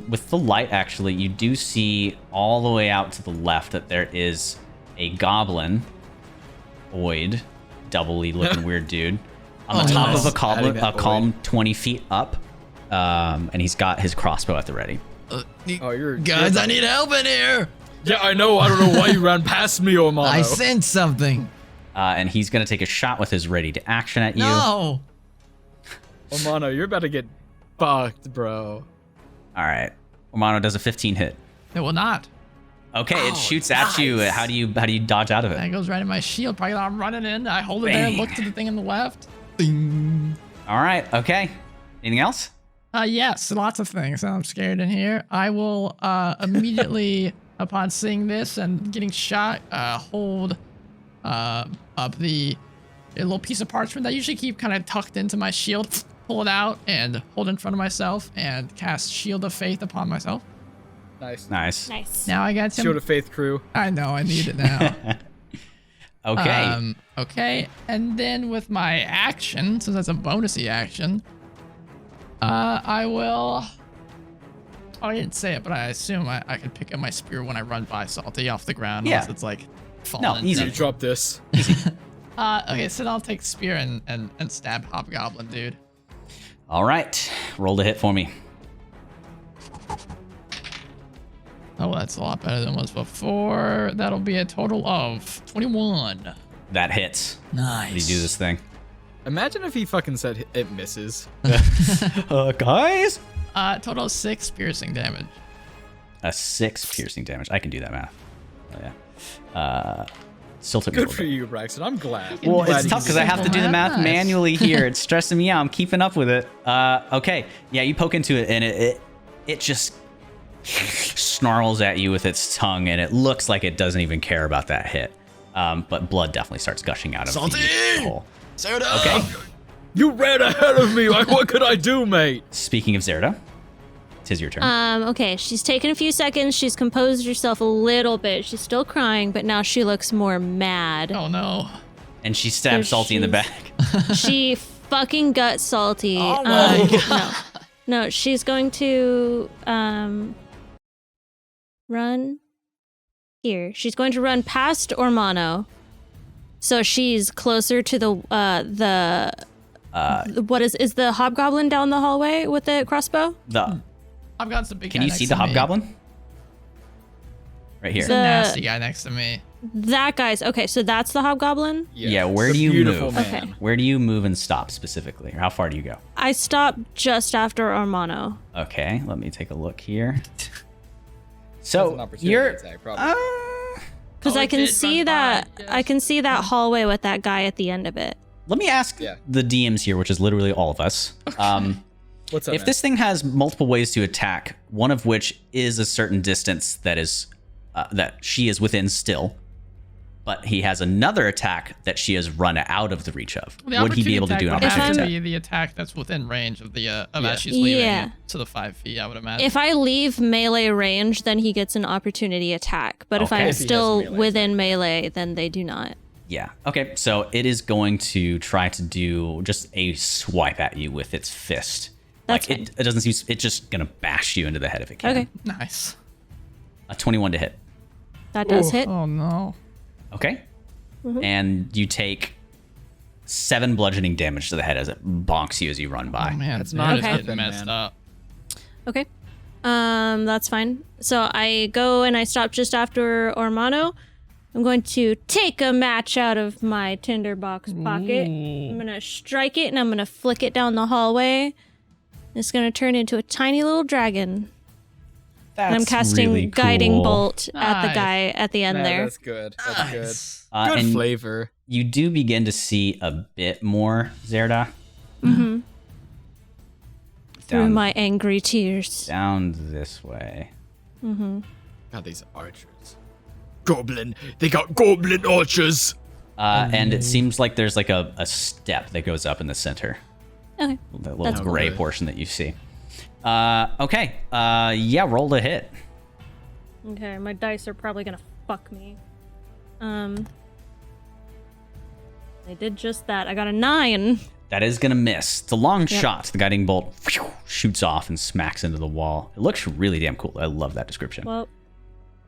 with the light, actually, you do see all the way out to the left that there is a goblin, oid, doubly looking weird dude, on the top nice. of a Adding that column 20 feet up, and he's got his crossbow at the ready. Oh, you're Guys, I need help in here. Yeah, I know. I don't know why you ran past me, Ormano. I sensed something. And he's going to take a shot with his ready to action at you. No. Ormano, you're about to get fucked, bro. All right. Romano does a 15 hit. It will not. Okay, it shoots at you. How do you dodge out of it? That goes right in my shield. Probably I'm running in. I hold it there, Bang. look to the thing on the left. Ding. All right. Okay. Anything else? Yes, lots of things. I'm scared in here. I will immediately, upon seeing this and getting shot, hold up a little piece of parchment that I usually keep kind of tucked into my shield, pull it out and hold it in front of myself and cast Shield of Faith upon myself. Nice. Nice. Now I got some. Shield of Faith crew. I know, I need it now. Okay. Okay, and then with my action, since that's a bonusy action, I will. Oh, I didn't say it, but I assume I could pick up my spear when I run by Salty off the ground. Yeah. Unless it's like falling. easy. You drop this. Okay, so then I'll take spear and stab Hobgoblin, dude. All right. Roll to hit for me. Oh, that's a lot better than it was before. That'll be a total of 21. That hits. Nice. How do you do this thing? Imagine if he fucking said it misses. Guys? Total of 6 piercing damage. A 6 piercing damage. I can do that math. Oh, yeah. Still took me a Good little for bit. you, Braxton. I'm glad. Well, I'm glad it's you tough did because I that. have to do the math Nice. manually here. It's stressing me out. I'm keeping up with it. Okay. Yeah, you poke into it, and it just snarls at you with its tongue, and it looks like it doesn't even care about that hit. But blood definitely starts gushing out of Salty! the hole. Soda. Okay. You ran ahead of me. Like, what could I do, mate? Speaking of Zerda, it is your turn. Okay, she's taken a few seconds. She's composed herself a little bit. She's still crying, but now she looks more mad. Oh no. And she stabs so Salty in the she's- back. She fucking guts Salty. Oh my No, she's going to run here. She's going to run past Ormano, so she's closer to the what is the hobgoblin down the hallway with the crossbow? I've got some big Can guy you next see to the me. hobgoblin? Right here. He's a nasty guy next to me. That guy's okay. So that's the hobgoblin. Yeah, where the do you beautiful move? Man. Okay. Where do you move and stop specifically? Or how far do you go? I stopped just after Ormano. Okay, let me take a look here. That's an So opportunity you're attack, probably. Because Oh, I it can did see run that by, I yes. can see that hallway with that guy at the end of it. let me ask Yeah. the DMs here, which is literally all of us. What's up, If man? this thing has multiple ways to attack, one of which is a certain distance that is that she is within still, but he has another attack that she has run out of the reach of, The would he be able to do an opportunity attack would opportunity have attack? to be the attack that's within range of the of Yeah. as she's leaving Yeah. it to the 5 feet, I would imagine. If I leave melee range, then he gets an opportunity attack. But if Okay. I'm If he has still melee within melee, then they do not. Yeah. Okay. So it is going to try to do just a swipe at you with its fist. That's like it doesn't seem. It's just gonna bash you into the head if it can. Okay, Nice. A 21 to hit. that does hit. Oh no. Okay. Mm-hmm. And you take 7 bludgeoning damage to the head as it bonks you as you run by. Oh man, That's it's not Okay. getting nothing, messed man. up. Okay. That's fine. So I go and I stop just after Ormano. I'm going to take a match out of my tinderbox pocket. I'm going to strike it and I'm going to flick it down the hallway. It's going to turn into a tiny little dragon. And I'm casting really Guiding cool. Bolt at the Nice. guy at the end Man, there. that's good. That's good. Nice. Good And flavor. you do begin to see a bit more, Zerda. Mm-hmm. Through Down, my angry tears. down this way. Mm-hmm. God, these archers. Goblin. They got goblin archers. And it seems like there's like a step that goes up in the center. Okay. That little That's gray cool. portion that you see. Okay. Yeah, roll to hit. Okay, my dice are probably gonna fuck me. They did just that. I got a 9. That is going to miss. It's a long Yep. shot. The guiding bolt shoots off and smacks into the wall. It looks really damn cool. I love that description. Well,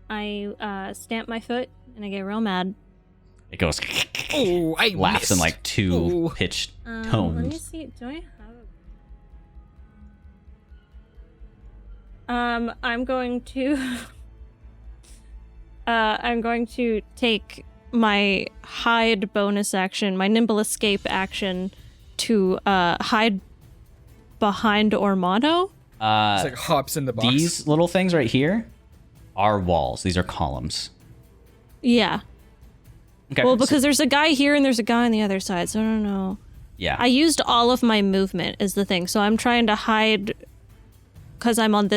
I stamp my foot and I get real mad. It goes Oh, I laughs in missed. like 2 Ooh. pitched Let me tones. see. Do I have? I'm going to. I'm going to take my hide bonus action, my nimble escape action, to hide behind Ormano. It's like hops in the box. These little things right here are walls. These are columns. Yeah. Okay. Well, so- because there's a guy here and there's a guy on the other side, so I don't know. yeah. I used all of my movement is the thing, so I'm trying to hide because I'm on the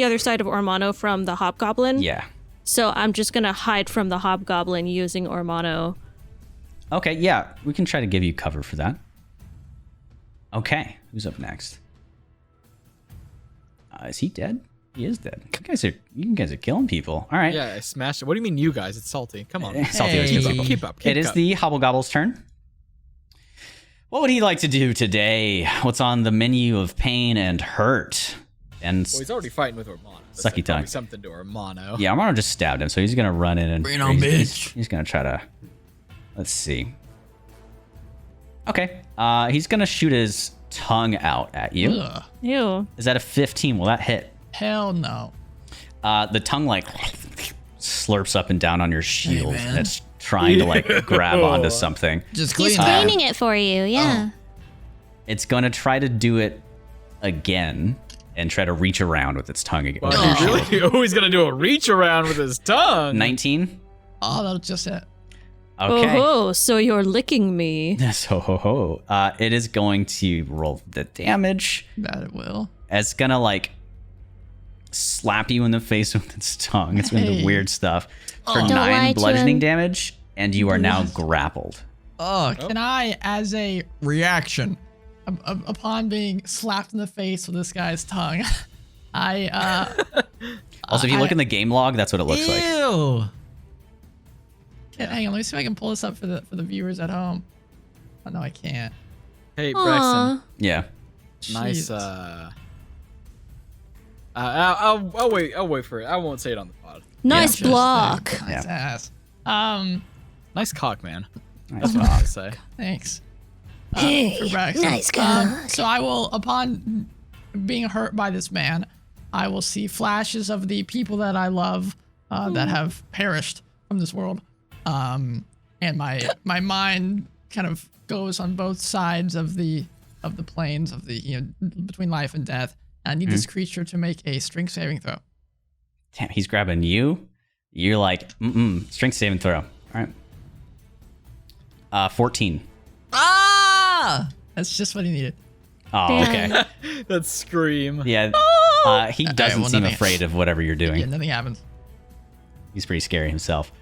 other side of Ormano from the hobgoblin. yeah. So I'm just gonna hide from the hobgoblin using Ormano. Okay, yeah. We can try to give you cover for that. Okay. Who's up next? Is he dead? He is dead. You guys are killing people. All right. Yeah, I smashed it. What do you mean, you guys? It's salty. Come on. Salty always Hey. kills Keep people. up. Keep up. It is the Hobblegobble's turn. What would he like to do today? What's on the menu of pain and hurt? And Well, he's already fighting with Ormano. That's Sucky probably tongue. something to Ormano. yeah, Armano just stabbed him, so he's gonna run in and Bring it on, he's- bitch. He's gonna try to. Let's see. Okay, he's gonna shoot his tongue out at you. Ugh. Ew. Is that a 15? Will that hit? Hell no. The tongue like slurps up and down on your shield. man. And it's trying to like grab onto something. Just He's clean that. cleaning it for you, yeah. It's gonna try to do it again and try to reach around with its tongue again. Wow, he really? Oh, he's gonna do a reach around with his tongue. 19. Oh, that'll just hit. Okay. Oh, so you're licking me. So ho ho. It is going to roll the damage. That it will. It's gonna like slap you in the face with its tongue. It's gonna do Hey. weird stuff for Don't lie 9 to bludgeoning him. damage, and you are now grappled. Oh, Can I, as a reaction, upon being slapped in the face with this guy's tongue, I Also, if you look in the game log, that's what it looks like. ew. hang on. Let me see if I can pull this up for the viewers at home. Oh no, I can't. Hey, Aw. Braxton. Yeah. Nice. Jesus. I'll wait. I'll wait for it. I won't say it on the pod. Nice Just block. a nice ass. Nice cock, man. Nice That's what I have to say. Thanks. Hey, for Braxton. nice guy. So I will, upon being hurt by this man, I will see flashes of the people that I love that have perished from this world, and my mind kind of goes on both sides of the planes of the between life and death. I need this creature to make a strength saving throw. Damn, he's grabbing you. You're like, strength saving throw. All right. 14. Ah! That's just what he needed. Oh, Damn. okay. That scream. Yeah. He doesn't well, seem nothing- afraid of whatever you're doing. Yeah, nothing happens. He's pretty scary himself.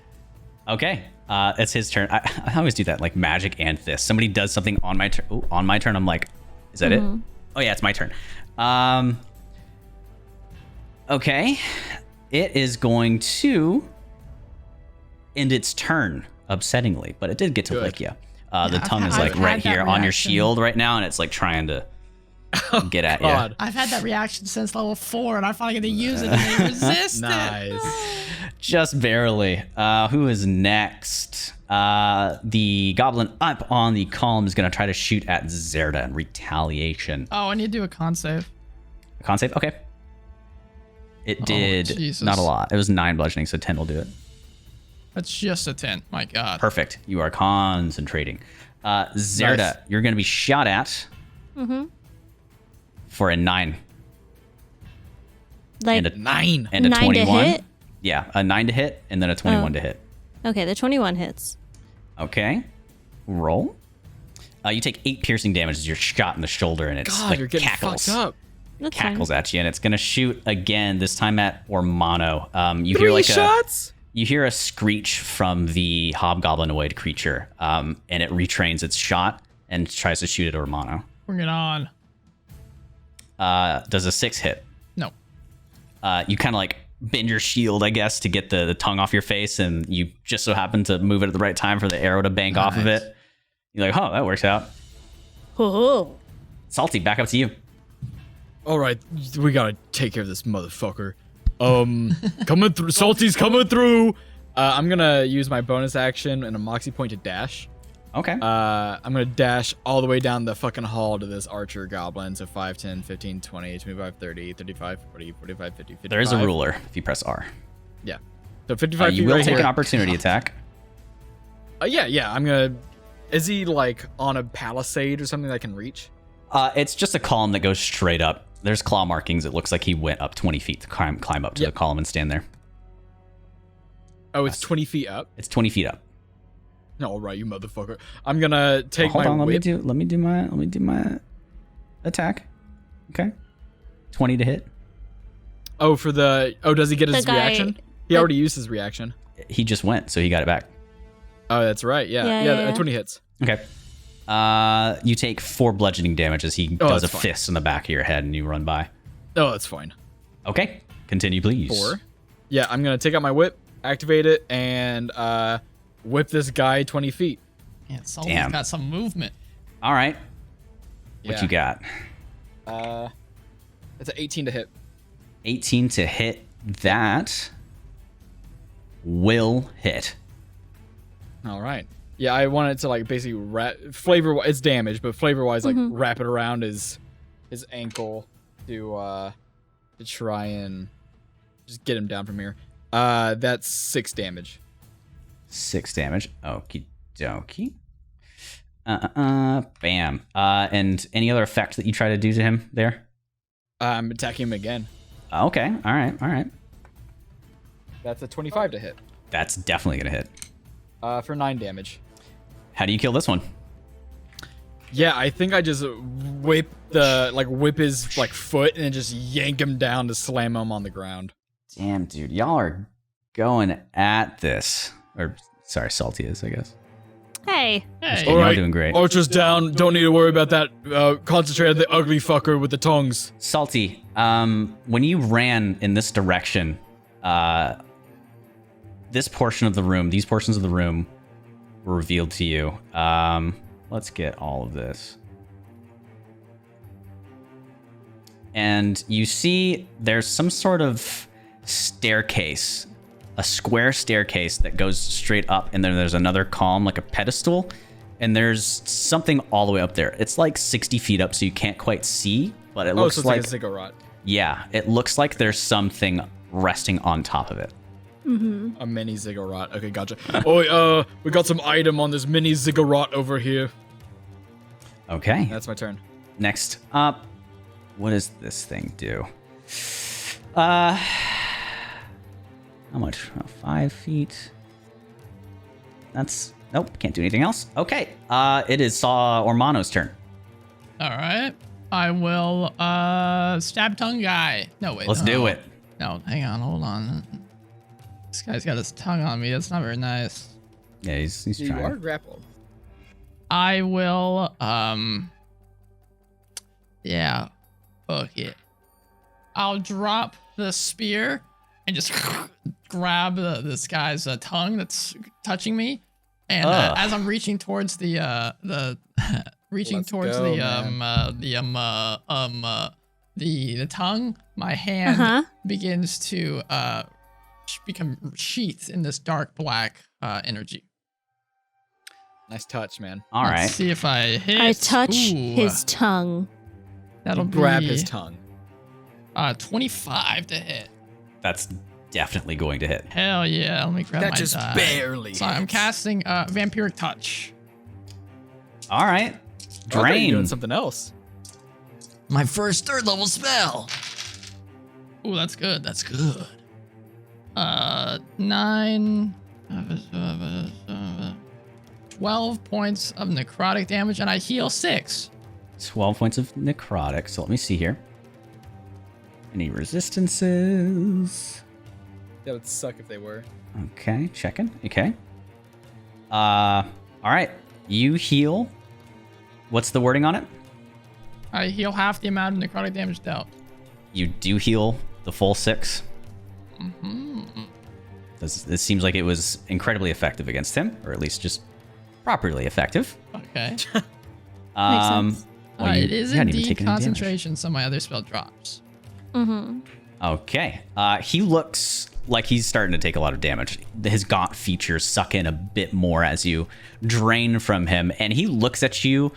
Okay. It's his turn. I always do that, like magic and fist. Somebody does something on my turn. On my turn, I'm like, is that it? Oh yeah, it's my turn. Okay. It is going to end its turn, upsettingly, but it did get to Good. lick you. The tongue is I've like had right that here on your reaction. shield right now, and it's like trying to get at you. God. I've had that reaction since level 4, and I finally get to use it, and they resist it. Nice. Just barely. Who is next? The goblin up on the column is going to try to shoot at Zerda in retaliation. Oh, I need to do a con save. A con save? Okay. It did Jesus. not a lot. It was 9 bludgeoning, so 10 will do it. That's just a 10. My God. Perfect. You are concentrating. Zerda, Nice. you're going to be shot at for a 9 Like and a 9. and a 9 to 21. hit? Yeah, a 9 to hit and then a 21 to hit. Okay, the 21 hits. Okay. Roll. You take 8 piercing damage as you're shot in the shoulder, and it's God, like you're getting cackles. fucked up. That's Cackles fine. at you, and it's gonna shoot again. This time at Ormano. You 3 hear like shots? you hear a screech from the hobgoblinoid creature, and it retrains its shot and tries to shoot at Ormano. Bring it on. Does a 6 hit? No. You kind of like bend your shield, I guess, to get the tongue off your face, and you just so happen to move it at the right time for the arrow to bank off of Nice. it. You're like, oh, that works out. Oh. Salty, back up to you. All right, we gotta take care of this motherfucker. Coming through. Salty's coming through. I'm gonna use my bonus action and a moxie point to dash. Okay. I'm gonna dash all the way down the fucking hall to this archer goblin. So 5, 10, 15, 20, 25, 30, 35, 40, 45, 50, 55. There is a ruler if you press R. Yeah. So 55 You feet will right take here. an opportunity attack. Yeah. I'm gonna. Is he like on a palisade or something that I can reach? It's just a column that goes straight up. There's claw markings. It looks like he went up 20 feet to climb up to Yep. the column and stand there. Oh, it's 20 feet up. It's 20 feet up. All right, you motherfucker. I'm gonna take Hold my on, whip. let me do my attack. Okay. 20 to hit. Oh, for the. Oh, does he get his The guy- reaction? He already used his reaction. He just went, so he got it back. Oh, that's right. Yeah. Yeah. 20 hits. Okay. You take 4 bludgeoning damage as he does a that's fine. fist in the back of your head and you run by. Oh, that's fine. Okay. Continue, please. 4. Yeah, I'm gonna take out my whip, activate it, and whip this guy 20 feet. Man, Sully's Damn. got some movement. All right. What Yeah. you got? It's an 18 to hit. 18 to hit. That will hit. All right. Yeah, I wanted to like basically wrap flavor. It's damage, but flavor wise, like wrap it around his ankle to try and just get him down from here. That's 6 damage. 6 damage. Okie dokie. Bam. And any other effect that you try to do to him there? I'm attacking him again. Okay. All right. That's a 25 to hit. That's definitely going to hit. For 9 damage. How do you kill this one? Yeah, I think I just whip his like foot and then just yank him down to slam him on the ground. Damn, dude. Y'all are going at this. Or, sorry, Salty is, I guess. Hey. Hey. All right. Doing great. Archer's down. Don't need to worry about that. Concentrate on the ugly fucker with the tongues. Salty, when you ran in this direction, these portions of the room were revealed to you. Let's get all of this. And you see there's some sort of staircase, a square staircase that goes straight up, and then there's another column, like a pedestal, and there's something all the way up there. It's like 60 feet up, so you can't quite see, but it looks so it's like like a ziggurat. yeah, it looks like there's something resting on top of it. A mini ziggurat. Okay, gotcha. Oh, we got some item on this mini ziggurat over here. Okay. That's my turn. Next up, what does this thing do? How much? 5 feet. That's nope. Can't do anything else. Okay. It is Ormano's turn. All right. I will stab tongue guy. No, wait. Let's no. do it. No, hang on. Hold on. This guy's got his tongue on me. That's not very nice. Yeah, he's You are trying. grappled. I will, yeah, fuck it. I'll drop the spear and just grab this guy's tongue that's touching me. And as I'm reaching towards the reaching Let's towards go, the tongue, my hand begins to become sheathed in this dark black energy. Nice touch, man. All Let's right. see if I hit. I touch Ooh, his tongue. That'll Grab be his tongue. 25 to hit. That's definitely going to hit. Hell yeah. Let me grab That my just die. barely. So I'm hits. casting Vampiric Touch. All right. I thought you were doing Drain. something else. My first 3rd level spell. Ooh, that's good. That's good. 9, 12 points of necrotic damage, and I heal 6. 12 points of necrotic. So let me see here. Any resistances? That would suck if they were. Okay, checking. Okay. All right. You heal. What's the wording on it? I heal half the amount of necrotic damage dealt. You do heal the full 6. Mm-hmm. This seems like it was incredibly effective against him, or at least just properly effective. Okay. sense. Well, It is you hadn't even indeed taken any damage. concentration, so my other spell drops. Mm-hmm. Okay. He looks like he's starting to take a lot of damage. His gaunt features suck in a bit more as you drain from him, and he looks at you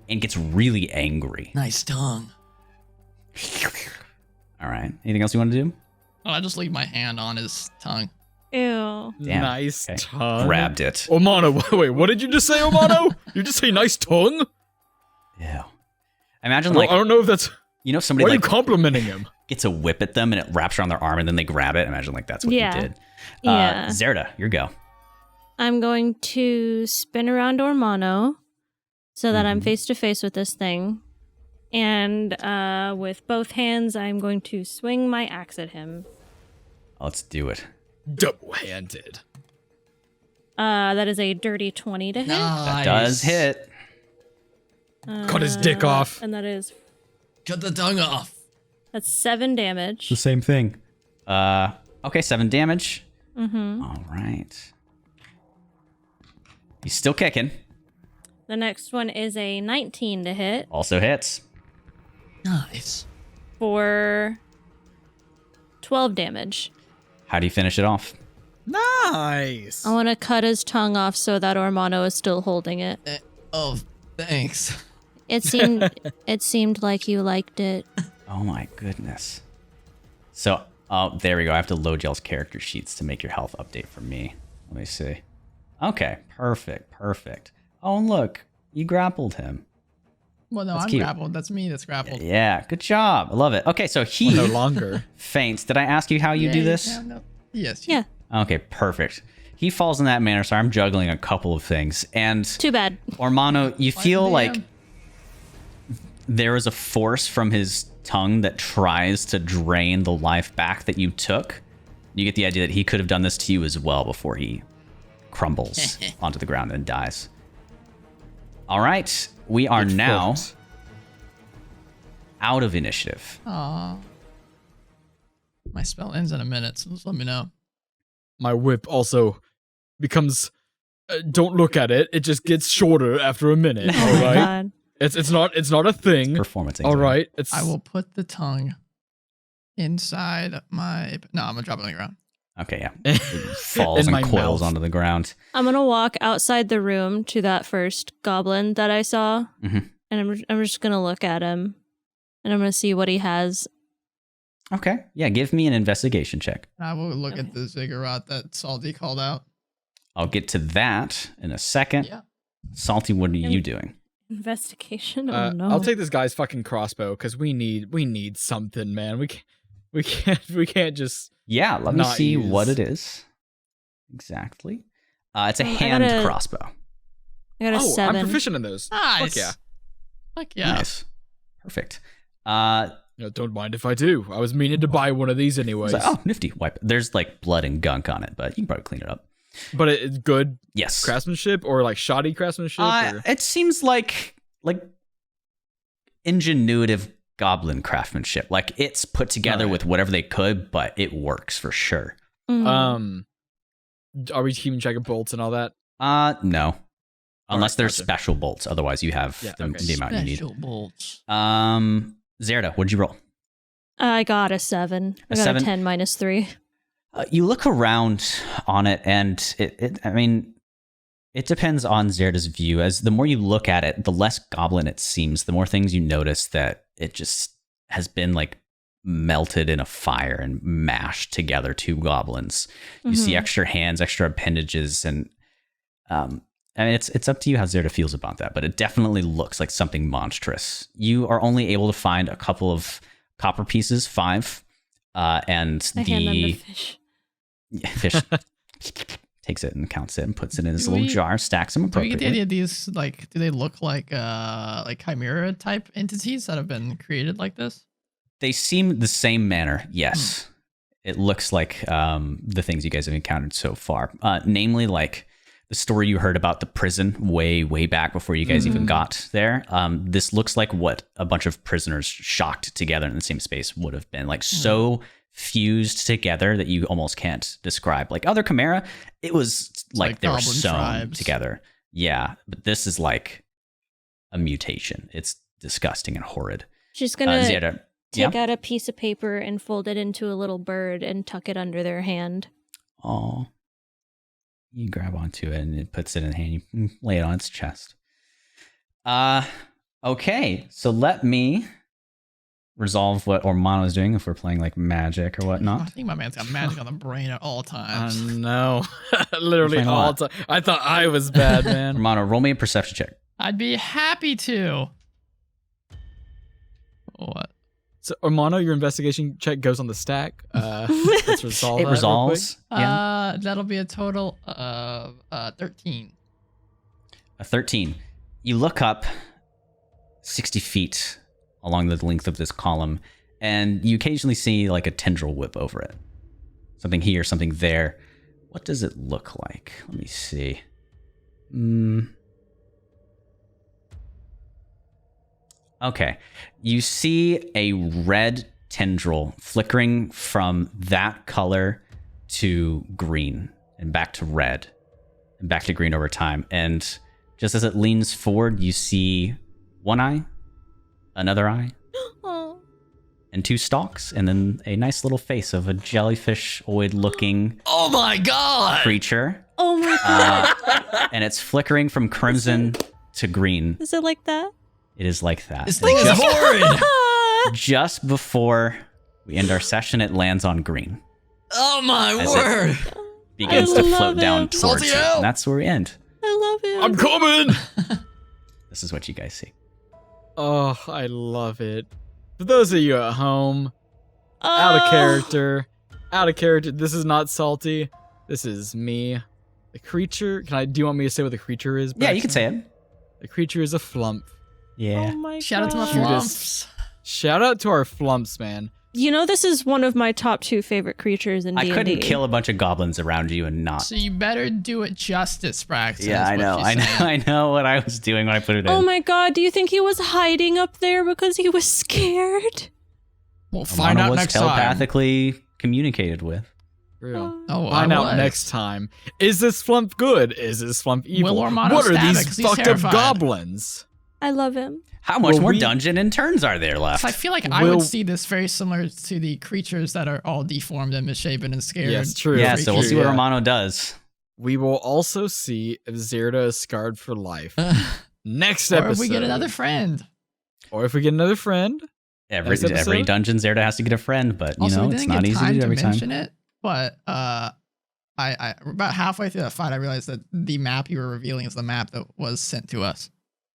and gets really angry. Nice tongue. All right. Anything else you want to do? Oh, I just leave my hand on his tongue. Ew. Damn. Nice Okay. tongue. Grabbed it. Omano, wait, what did you just say, Omano? You just say nice tongue? Yeah. Imagine Well, like I don't know if that's. you know Why somebody are you like complimenting him? gets a whip at them and it wraps around their arm and then they grab it. Imagine like that's what Yeah. you did. Yeah. Zerda, your go. I'm going to spin around Ormano so that I'm Mhm. face to face with this thing. And with both hands, I'm going to swing my axe at him. Let's do it. Double-handed. That is a dirty 20 to hit. That does hit. Cut his dick off. And that is Cut the tongue off. that's 7 damage. The same thing. Okay, 7 damage. Mm-hmm. All right. He's still kicking. The next one is a 19 to hit Also hits. Nice. for 12 damage. How do you finish it off? Nice. I want to cut his tongue off so that Ormano is still holding it. Oh, thanks. It seemed like you liked it. Oh my goodness. So, oh, there we go. I have to load y'all's character sheets to make your health update for me. Let me see. Okay, perfect. Oh, and look, you grappled him. Well, no, That's I'm cute. grappled. That's me that's grappled. Yeah, good job. I love it. Okay, so he No longer. faints. Did I ask you how you do this? Yeah, no. Yes. Yeah, Okay, perfect. He falls in that manner, so I'm juggling a couple of things. And too bad. Ormano, you feel damn. like there is a force from his tongue that tries to drain the life back that you took. You get the idea that he could have done this to you as well before he crumbles onto the ground and dies. All right, we are Get now fucked. out of initiative. Aw. My spell ends in a minute, so just let me know. My whip also becomes. Don't look at it. It just gets shorter after a minute. Oh All my right. god. It's not a thing. Performance All anxiety. right. It's. I will put the tongue inside my. No, I'm gonna drop it on the ground. Okay, yeah. It falls In and my coils mouth. onto the ground. I'm gonna walk outside the room to that first goblin that I saw, Mhm. and I'm just gonna look at him, and I'm gonna see what he has. Okay, yeah, give me an investigation check. I will look Okay. at the ziggurat that Salty called out. I'll get to that in a second. Yeah. Salty, what are you doing? Investigation? Oh no. I'll take this guy's fucking crossbow because we need something, man. We can't just. Yeah, let me Not see use. what it is. Exactly. It's a I hand gotta- crossbow. I got a Oh, 7. I'm proficient in those. Nice. Fuck yeah. Fuck yeah. Nice. Perfect. Don't mind if I do. I was meaning to buy one of these anyways. It's like, oh, nifty. Wipe. There's like blood and gunk on it, but you can probably clean it up. But it's good Yes. craftsmanship or like shoddy craftsmanship. Or? It seems like ingenuitive goblin craftsmanship. Like it's put together Alright. with whatever they could, but it works for sure. Mhm. Are we keeping track of bolts and all that? No. Unless there's gotcha. special bolts. Otherwise, you have Yeah, the, okay. the amount you need. Special bolts. Zerda, what'd you roll? I got a 7. I A got 7? a 10 minus 3. You look around on it, and it I mean, It depends on Zerda's view. As the more you look at it, the less goblin it seems, the more things you notice that it just has been like melted in a fire and mashed together, two goblins. You see extra hands, extra appendages, and I mean it's up to you how Zerda feels about that, but it definitely looks like something monstrous. You are only able to find a couple of copper pieces, 5, and I hand them the fish. Fish takes it and counts it and puts it in his little jar, stacks them Do we appropriately. get the idea of these, like, do they look like chimera type entities that have been created like this? They seem the same manner, yes. It looks like the things you guys have encountered so far. Namely, like the story you heard about the prison way, way back before you guys even got there. This looks like what a bunch of prisoners shocked together in the same space would have been. Like so fused together that you almost can't describe. Like other Chimera, it was like they were goblin sewn tribes. together. Yeah, but this is like a mutation. It's disgusting and horrid. She's gonna Zerda, take out a piece of paper and fold it into a little bird and tuck it under their hand. Oh, you grab onto it and it puts it in the hand. You lay it on its chest. Okay, so let me resolve what Ormano is doing if we're playing like magic or I whatnot. think my man's got magic on the brain at all times. No, literally Playing a all lot. time. I thought I was bad, man. Romano, roll me a perception check. I'd be happy to. What? So, Armano, your investigation check goes on the stack. Let's resolve It that real resolves. Yeah. That'll be a total of 13. A 13. You look up 60 feet along the length of this column, and you occasionally see like a tendril whip over it. Something here, something there. What does it look like? Let me see. Okay. You see a red tendril flickering from that color to green and back to red and back to green over time. And just as it leans forward, you see one eye, another eye, Oh. and 2 stalks, and then a nice little face of a jellyfish-oid looking Oh my god! creature. Oh my god. And it's flickering from crimson to green. Is it like that? It is like that. This thing is horrid! Just before we end our session, it lands on green. Oh my As word! Begins I to love float down it. towards Salty you. out. And that's where we end. I love it. I'm coming! This is what you guys see. Oh, I love it. For those of you at home, out of character. This is not salty. This is me. The creature. Do you want me to say what the creature is? Yeah, you can say it. The creature is a flump. Yeah. Oh my Shout out to my god. flumps. Shout out to our flumps, man. You know, this is one of my top 2 favorite creatures in I D&D. couldn't kill a bunch of goblins around you and not. So you better do it justice, Braxton. Yeah, is I what know. she's I know. saying. I know what I was doing when I put it in. Oh my god, do you think he was hiding up there because he was scared? We'll find Romano out was next time. telepathically communicated with. Real. Oh, Find I out was. next time. Is this flump good? Is this flump evil? Will Ormano What are stab it these 'cause he's fucked up terrified? goblins? I love him. How much Will more we- dungeon and turns are there left? So I feel like I Will- would see this very similar to the creatures that are all deformed and misshapen and scared. Yes, true. Yeah, so we'll see what Yeah. Romano does. We will also see if Zerda is scarred for life. Next Or episode. if we get another friend. Or if we get another friend. Every Next episode? dungeon Zerda has to get a friend, but you Also, know we it's didn't not get easy to time do to every time. mention it, but I about halfway through that fight, I realized that the map you were revealing is the map that was sent to us.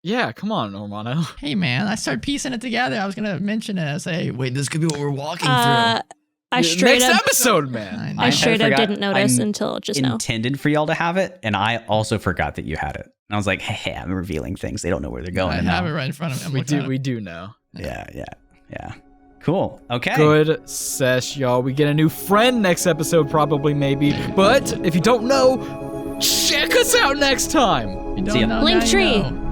Yeah, come on, Ormano. Hey man, I started piecing it together. I was gonna mention it and say, Wait, this could be what we're walking I straight Next up episode, man. I know. I straight up forgot- didn't notice I until just now. Intended for y'all to have it, and I also forgot that you had it. And I was like, hey, I'm revealing things. They don't know where they're going. I and have now- it right in front of me. I'm We looking do. at it. We do know. Yeah. Cool. Okay. Good sesh, y'all. We get a new friend next episode, probably, maybe. But if you don't know, check us out next time. You don't See ya. know, now you Linktree. know.